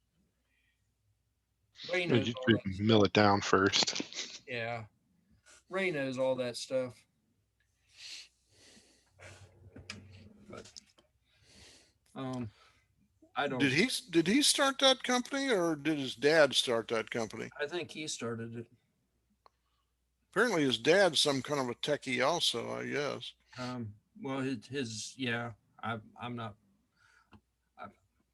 Ray You knows all you that mill stuff. it down first. Yeah, Ray knows all that stuff. But um, I Did don't. he start that company or did his dad start that company? I think he started it. Apparently, his dad's some kind of a techie, also, I guess. Well, his yeah. I'm not. I've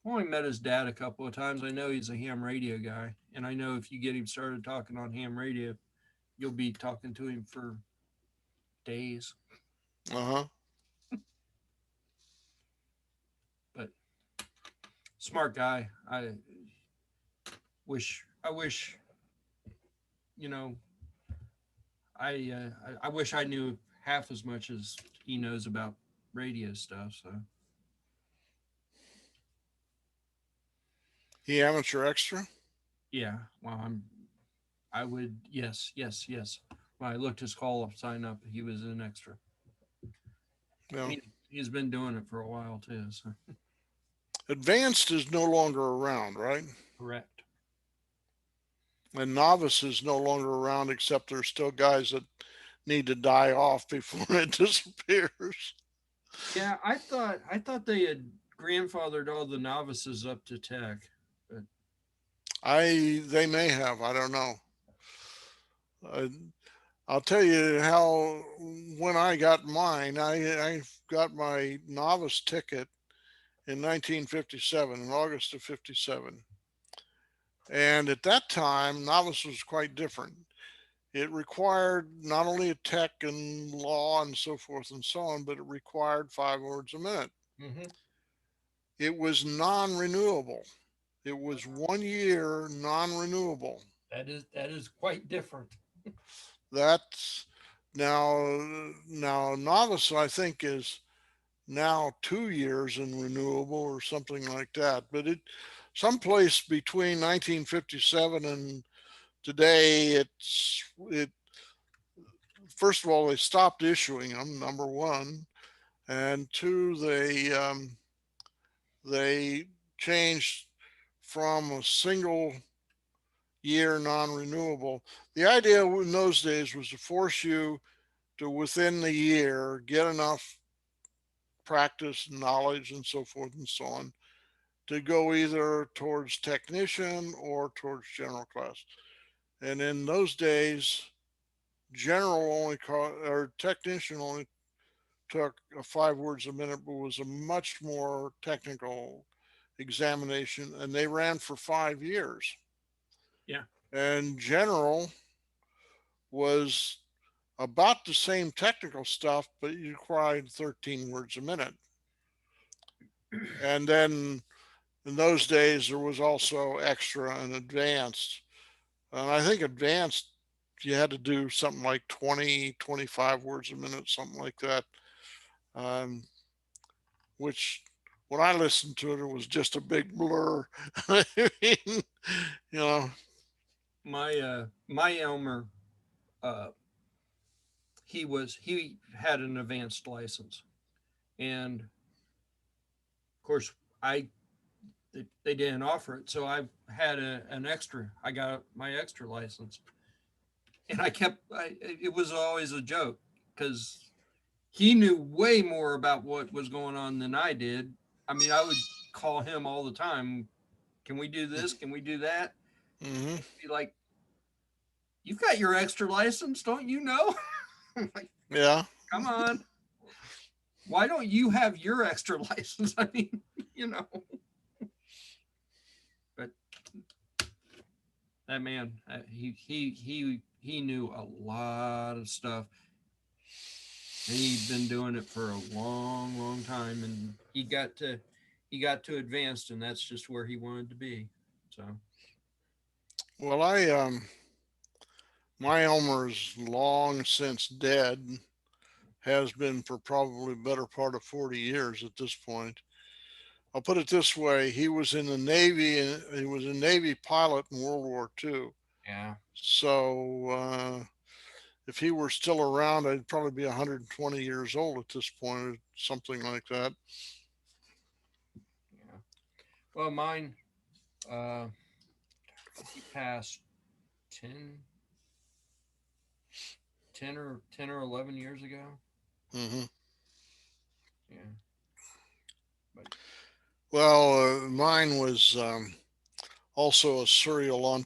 only met his dad a couple of times. I know he's a ham radio guy, and I know if you get him started talking on ham radio, you'll be talking to him for days. Uh huh. But smart guy. I wish you know I wish I knew half as much as he knows about radio stuff. So He amateur extra. yeah, well, I would, yes. When I looked his call up sign up, he was an extra. Yeah. He's been doing it for a while too. So Advanced is no longer around, right? correct. And novice is no longer around, except there's still guys that need to die off before it disappears. Yeah, I thought they had grandfathered all the novices up to tech, but They may have. I don't know. Uh, I'll tell you how when I got mine. I got my novice ticket in 1957, in August of '57, and at that time, novice was quite different. It required not only a tech and law and so forth and so on, but it required 5 words a minute. mm-hmm. It was non-renewable. It was 1 year non-renewable. That is quite different. That's now novice I think is now 2 years in renewable or something like that. But it someplace between 1957 and today, it first of all they stopped issuing them. Number one, and two, they changed from a single year non-renewable. The idea in those days was to force you to within the year get enough practice, knowledge, and so forth and so on to go either towards technician or towards general class. And in those days, general only or technician only took 5 words a minute, but was a much more technical examination, and they ran for 5 years. Yeah. And general was about the same technical stuff, but you required 13 words a minute. And then in those days, there was also extra and advanced. And I think advanced, you had to do something like 20, 25 words a minute, something like that. Which when I listened to it, it was just a big blur. I mean, you know. My Elmer, he had an advanced license, and of course they didn't offer it, so I had an extra. I got my extra license, and it was always a joke because he knew way more about what was going on than I did. I mean, I would call him all the time. Can we do this? Can we do that? Mm-hmm. Be like, you've got your extra license, don't you know? I'm like, yeah. Come on. Why don't you have your extra license? I mean, But that man, he knew a lot of stuff. And he'd been doing it for a long, long time, and he got to advanced, and that's just where he wanted to be. So, well, my Elmer's long since dead, has been for probably better part of 40 years at this point. I'll put it this way: he was in the Navy, and he was a Navy pilot in World War II. yeah. So if he were still around, I'd probably be 120 years old at this point, or something like that. Yeah. Well, mine, he passed 10 or 11 years ago. Mm-hmm. Yeah. But Well, mine was also a serial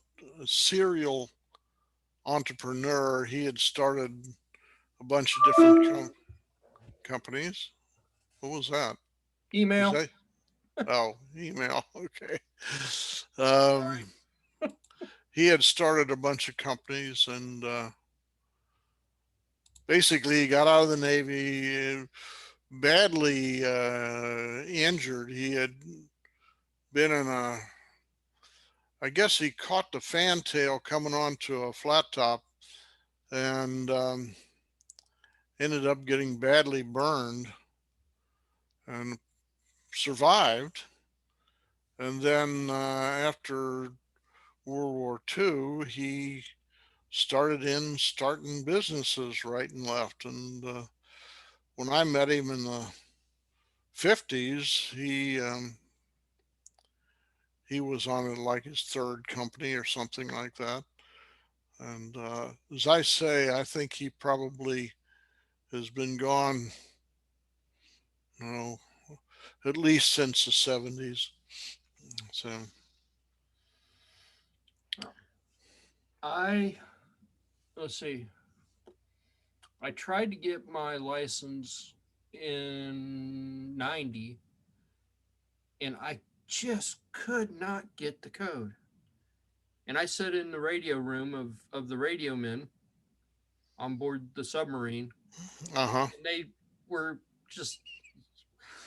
entrepreneur. He had started a bunch of different companies. What was that? email. Was that? Oh, email. Okay. Um, he had started a bunch of companies, and basically he got out of the Navy badly injured. He had been in I guess he caught the fantail coming onto a flat top, and ended up getting badly burned and survived. And then after World War II, he starting businesses right and left. And when I met him in the 50s, he was on like his third company or something like that. And as I say, I think he probably has been gone, you know, at least since the 70s. So Let's see. I tried to get my license in 90, and I just could not get the code. And I sat in the radio room of the radio men on board the submarine. uh-huh. And they were just,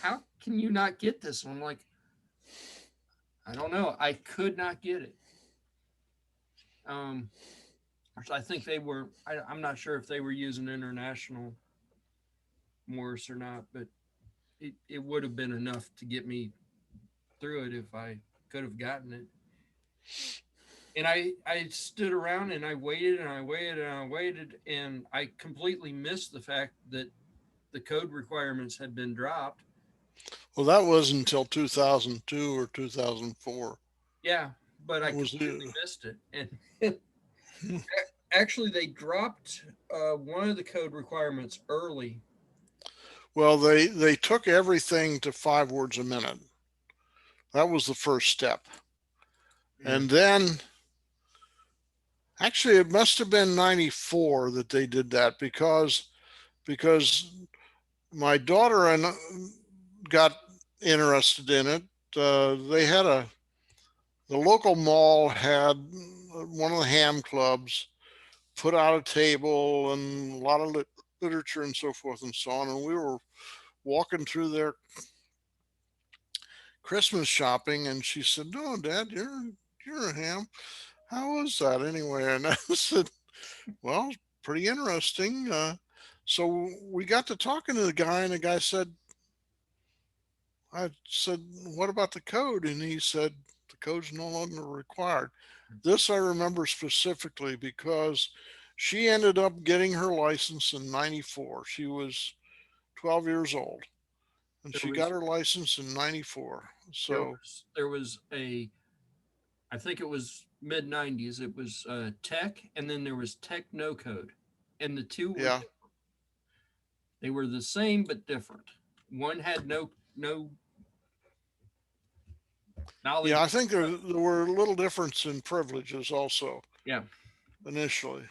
how can you not get this? And I'm like, I don't know. I could not get it. I think they were, I'm not sure if they were using international Morse or not, but it would have been enough to get me through it if I could have gotten it. And I stood around and I waited and I waited and I waited, and I completely missed the fact that the code requirements had been dropped. Well, that wasn't until 2002 or 2004. Yeah, but I completely missed it. And actually, they dropped one of the code requirements early. Well, they took everything to 5 words a minute. That was the first step. Yeah. And then, actually, it must have been 94 that they did that because my daughter and got interested in it. They had the local mall had one of the ham clubs put out a table and a lot of literature and so forth and so on. And we were walking through their Christmas shopping, and she said, "No, Dad, you're a ham. How was that anyway?" And I said, "Well, it's pretty interesting." So we got to talking to the guy, and the guy said, "I said, what about the code?" And he said, "The code's no longer required." This I remember specifically because she ended up getting her license in 94. She was 12 years old and There she got was her license in 94. So, there was a, I think it was mid 90s. It was tech, and then there was tech no code, and the two were yeah. they were the same but different. One had no Yeah, knowledge. I think there were a little difference in privileges also Yeah, initially.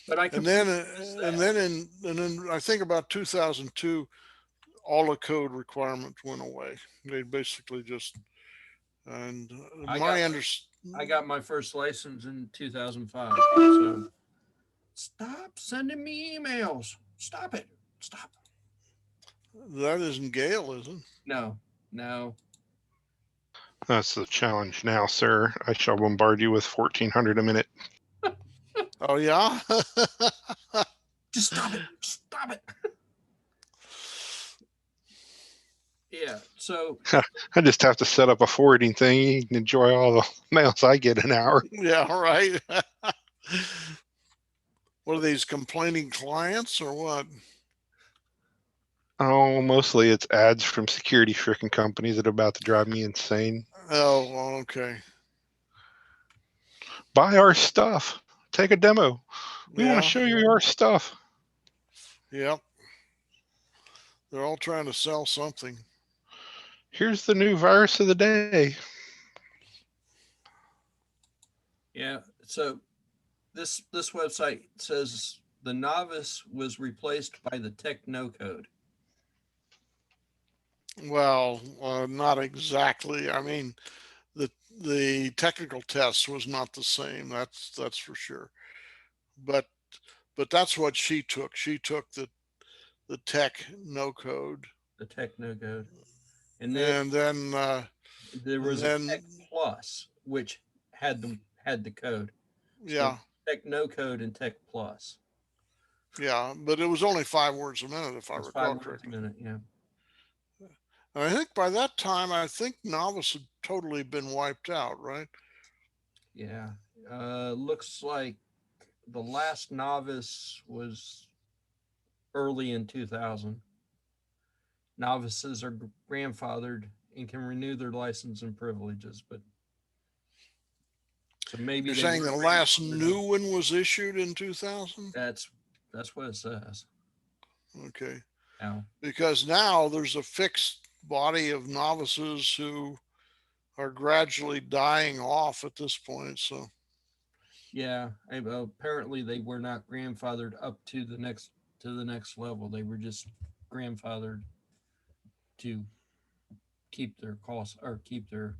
but I And then, completely missed and that. then, and then I think about 2002, all the code requirements went away. They basically just, and I got my I got my first license in 2005. So stop sending me emails. Stop it. Stop. that isn't Gale, is it? No, no. That's the challenge now, sir. I shall bombard you with 1,400 a minute. Oh yeah. Just stop it. Stop it. Yeah. So I just have to set up a forwarding thing. You can enjoy all the mails I get an hour. Yeah, right. What are these complaining clients or what? Oh, mostly it's ads from security freaking companies that are about to drive me insane. Oh, okay. Buy our stuff. Take a demo. We want to Yeah. show you our stuff. Yep. They're all trying to sell something. Here's the new virus of the day. yeah. So this website says the novice was replaced by the tech no code. Well, not exactly. I mean, the technical test was not the same. That's for sure. But but that's what she took. She took the tech no code, The tech no code, and then and then there and was a then tech plus, which had the code. So yeah, tech no code and tech plus. yeah. But it was only 5 words a minute, if I It's five recall words a correctly. minute. Yeah. And I think by that time, I think Novice had totally been wiped out, right? Yeah. Looks like the last novice was early in 2000. Novices are grandfathered and can renew their license and privileges, but so maybe You're they saying were the last grandfathered up. new one was issued in 2000? That's that's what it says. Okay. Now, Because now there's a fixed body of novices who are gradually dying off at this point. So, yeah, apparently they were not grandfathered up to the next level. They were just grandfathered to keep their costs or keep their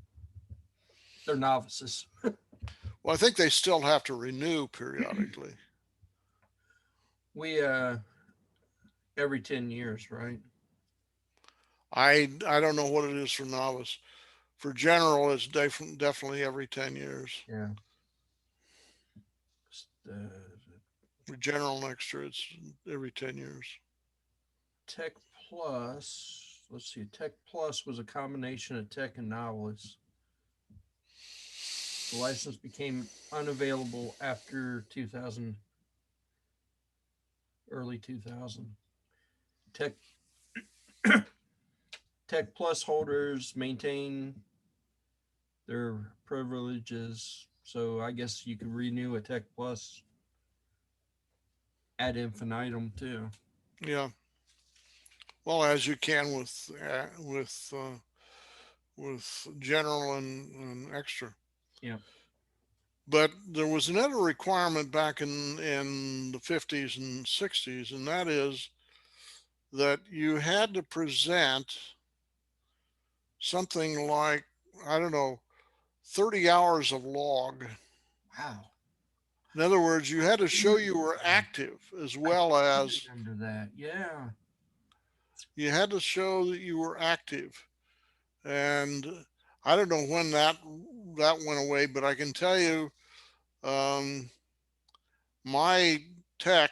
novices. well, I think they still have to renew periodically. We every 10 years, right? I don't know what it is for novice. For general, it's definitely every 10 years. Yeah. Uh, For general next year, it's every 10 years. Tech Plus. Let's see. Tech Plus was a combination of tech and novelist. The license became unavailable after 2000, early 2000. Tech Tech Plus holders maintain their privileges. So I guess you could renew a Tech Plus ad infinitum too. Yeah. Well, as you can with with general and extra. Yeah. But there was another requirement back in the 50s and 60s, and that is that you had to present something like, I don't know, 30 hours of log. Wow. In other words, you had to show you were active as well I as remember that. Yeah. you had to show that you were active. And I don't know when that went away, but I can tell you, um, my tech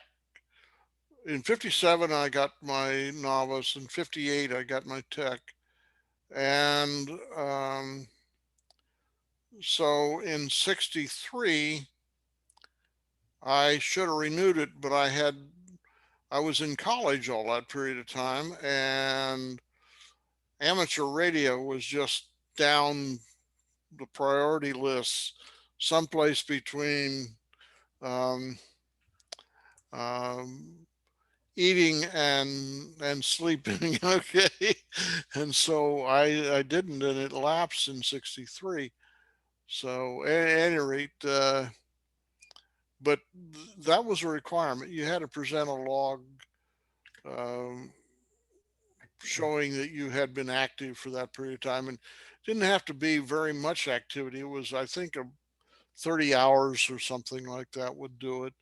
in 57 I got my novice, in 58 I got my tech, and so in 63 I should have renewed it, but I was in college all that period of time, and amateur radio was just down the priority list, someplace between um, um, eating and sleeping. Okay, and so I didn't, and it lapsed in 63. So at any rate, but that was a requirement. You had to present a log um, showing that you had been active for that period of time, and didn't have to be very much activity. It was, I think, a 30 hours or something like that would do it.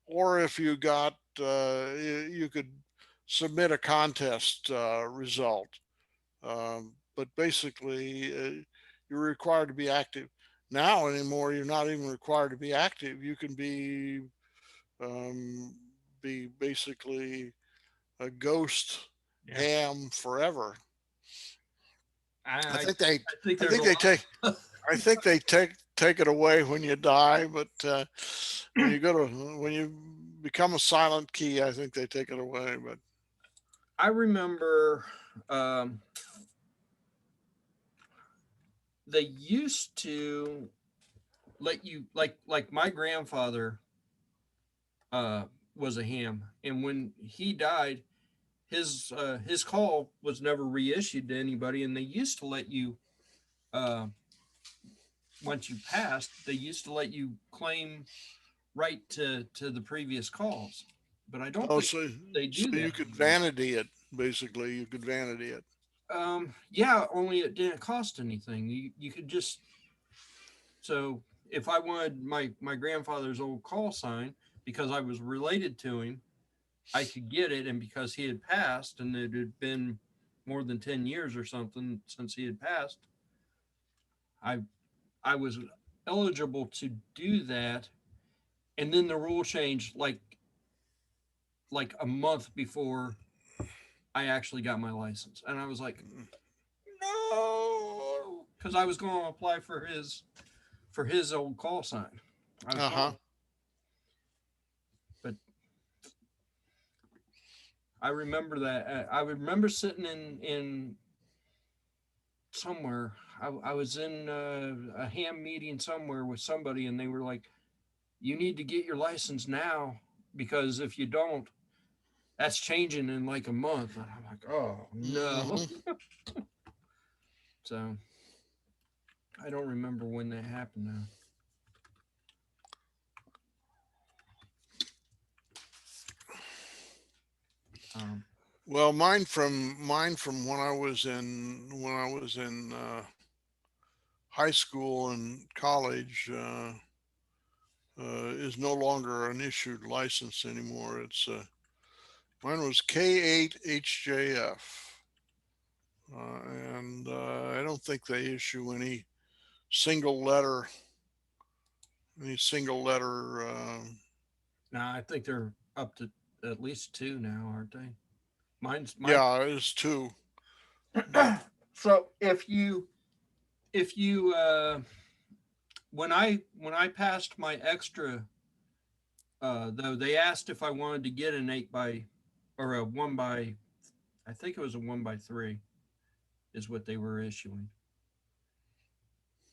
Or if you got, you could submit a contest result. But basically, you're required to be active. Now anymore, you're not even required to be active. You can um, be basically a ghost Yeah. ham forever. I I I, think they, I think I there's think a they lot. take, I think they take it away when you die, but when you go to when you become a silent key, I think they take it away. But I remember um, they used to let you like my grandfather uh, was a ham, and when he died, his call was never reissued to anybody, and they used to let you uh, once you passed, they used to let you claim right to the previous calls, but I don't oh, think so they do you that could anymore. vanity it. Basically, you could vanity it. Yeah, only it didn't cost anything. You could just so if I wanted my grandfather's old call sign because I was related to him, I could get it, and because he had passed and it had been more than 10 years or something since he had passed, I I was eligible to do that. And then the rule changed like a month before I actually got my license, and I was like, no, because I was going to apply for his old call sign. I was Uh huh. going, but I remember that. I remember sitting in somewhere. I was in a ham meeting somewhere with somebody, and they were like, "You need to get your license now because if you don't, that's changing in like a month." And I'm like, "Oh no!" Hmm. So I don't remember when that happened now. Um, Well, mine from when I was in high school and college is no longer an issued license anymore. It's Mine was K8HJF, and I don't think they issue single letter any single letter. Now I think they're up to at least two now, aren't they? Mine. Yeah, it's two, but So if you when I passed my extra, though they asked if I wanted to get an 8 by or a 1 by, I think it was a 1 by 3 is what they were issuing.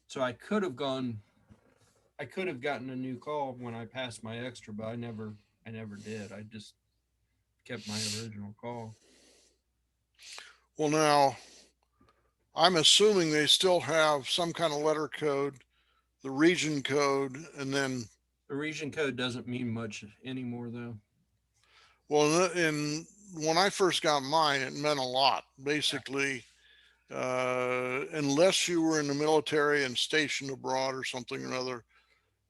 So I could have gotten a new call when I passed my extra, but I never did. I just kept my original call. well now I'm assuming they still have some kind of letter code, the region code, and then, The region code doesn't mean much anymore, though. well, in when I first got mine, it meant a lot. Basically, unless you were in the military and stationed abroad or something or other,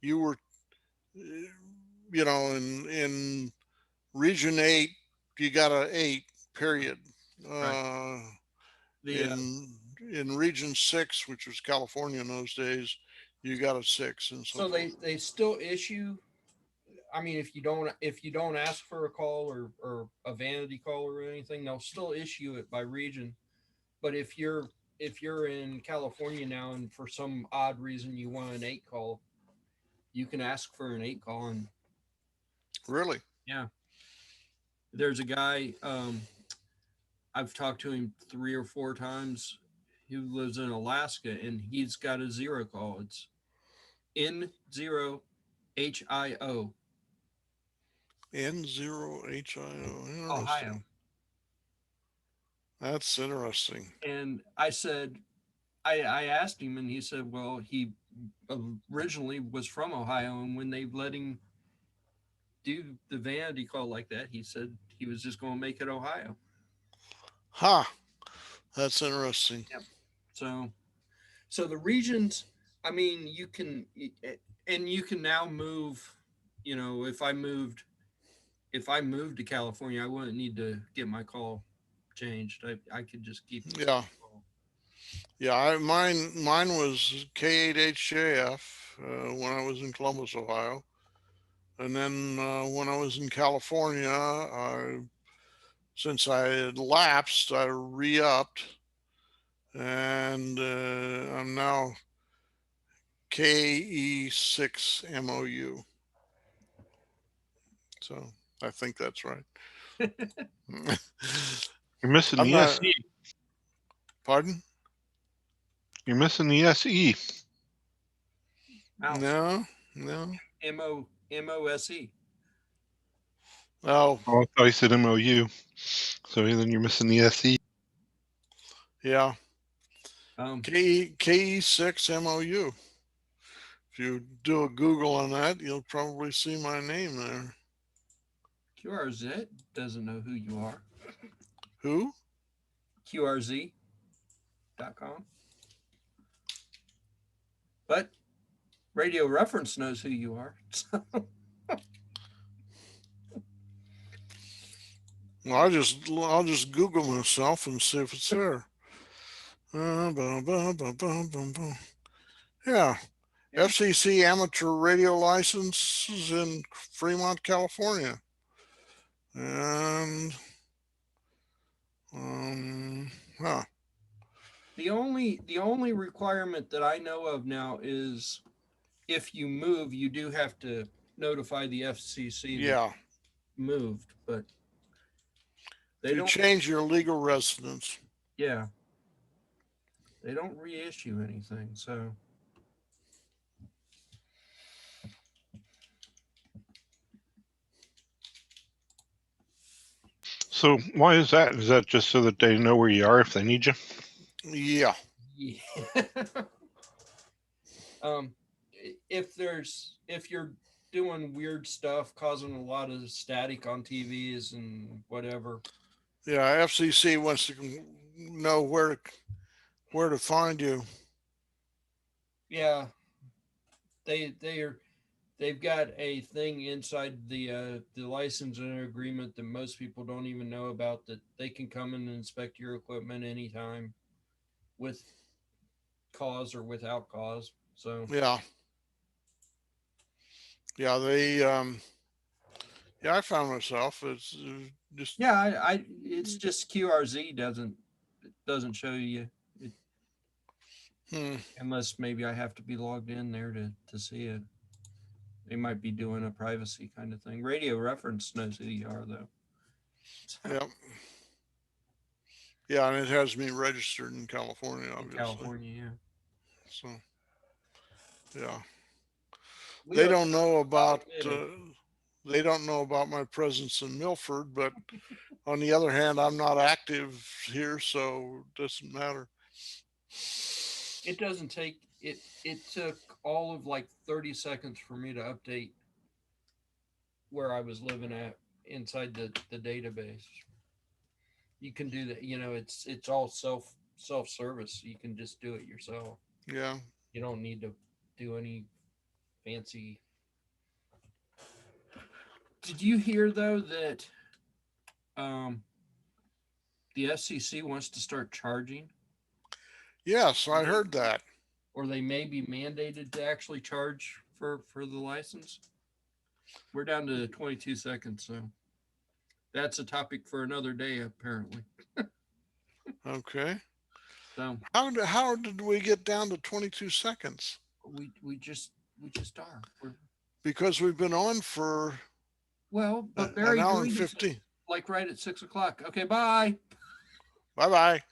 you were, in region 8, you got a 8, period. Right. Uh, The in region 6, which was California in those days, you got a 6 and so so forth. they still issue. I mean, if you don't ask for a call or a vanity call or anything, they'll still issue it by region. But if you're in California now and for some odd reason you want an 8 call, you can ask for an 8 call. And Really? yeah, there's a guy, I've talked to him 3 or 4 times. He lives in Alaska and he's got a 0 call. It's N0HIO, N0HIO. Ohio. Interesting. That's interesting. And I asked him, and he said, well, he originally was from Ohio, and when they let him do the vanity call like that, he said he was just going to make it Ohio. Ha! That's interesting. Yep. So the regions, I mean, and you can now move. You know, if I moved to California, I wouldn't need to get my call changed. I could just keep the Yeah. call. Yeah, mine was K8HJF when I was in Columbus, Ohio. And then when I was in California, since I had lapsed, I re-upped, and I'm now KE6MOU. So I think that's right. You're missing I'm the not. SE. Pardon? You're missing the SE. Mouse. No, no. MOSE. Oh, Oh, I thought you said MOU. So then you're missing the SE. yeah. Um, KE6MOU. If you do a Google on that, you'll probably see my name there. QRZ doesn't know who you are. Who? QRZ.com. But Radio Reference knows who you are. Well, I'll just Google myself and see if it's there. Yeah, Yeah. FCC amateur radio license is in Fremont, California, and huh. The only requirement that I know of now is if you move, you do have to notify the FCC that Yeah, you moved, but they to don't. change your legal residence. Yeah, they don't reissue anything. So So why is that? Is that just so that they know where you are if they need you? Yeah, yeah. If you're doing weird stuff, causing a lot of static on TVs and whatever. yeah. FCC wants to know where to find you. Yeah, they've got a thing inside the licensing agreement that most people don't even know about, that they can come in and inspect your equipment anytime with cause or without cause. So Yeah, yeah. Yeah. I found myself. It's just. yeah, I it's just QRZ doesn't show you it, Hmm. unless maybe I have to be logged in there to see it. They might be doing a privacy kind of thing. Radio Reference knows who you are, though. Yeah. Yeah, and it has me registered in California, In obviously. California, yeah. So, yeah, We they are don't know about admitted. they don't know about my presence in Milford, but on the other hand, I'm not active here, so it doesn't matter. It doesn't take it. It took all of like 30 seconds for me to update where I was living at inside the database. You can do that. You know, it's all self service. You can just do it yourself. Yeah. You don't need to do any fancy. Did you hear though that um, the FCC wants to start charging, Yes, I heard that. or they may be mandated to actually charge for the license? We're down to 22 seconds, so that's a topic for another day, apparently. Okay. So How did we get down to 22 seconds? we just are. Because we've been on for Well, but an Barry hour and joined us 15. like right at 6 o'clock. Okay, bye. Bye bye.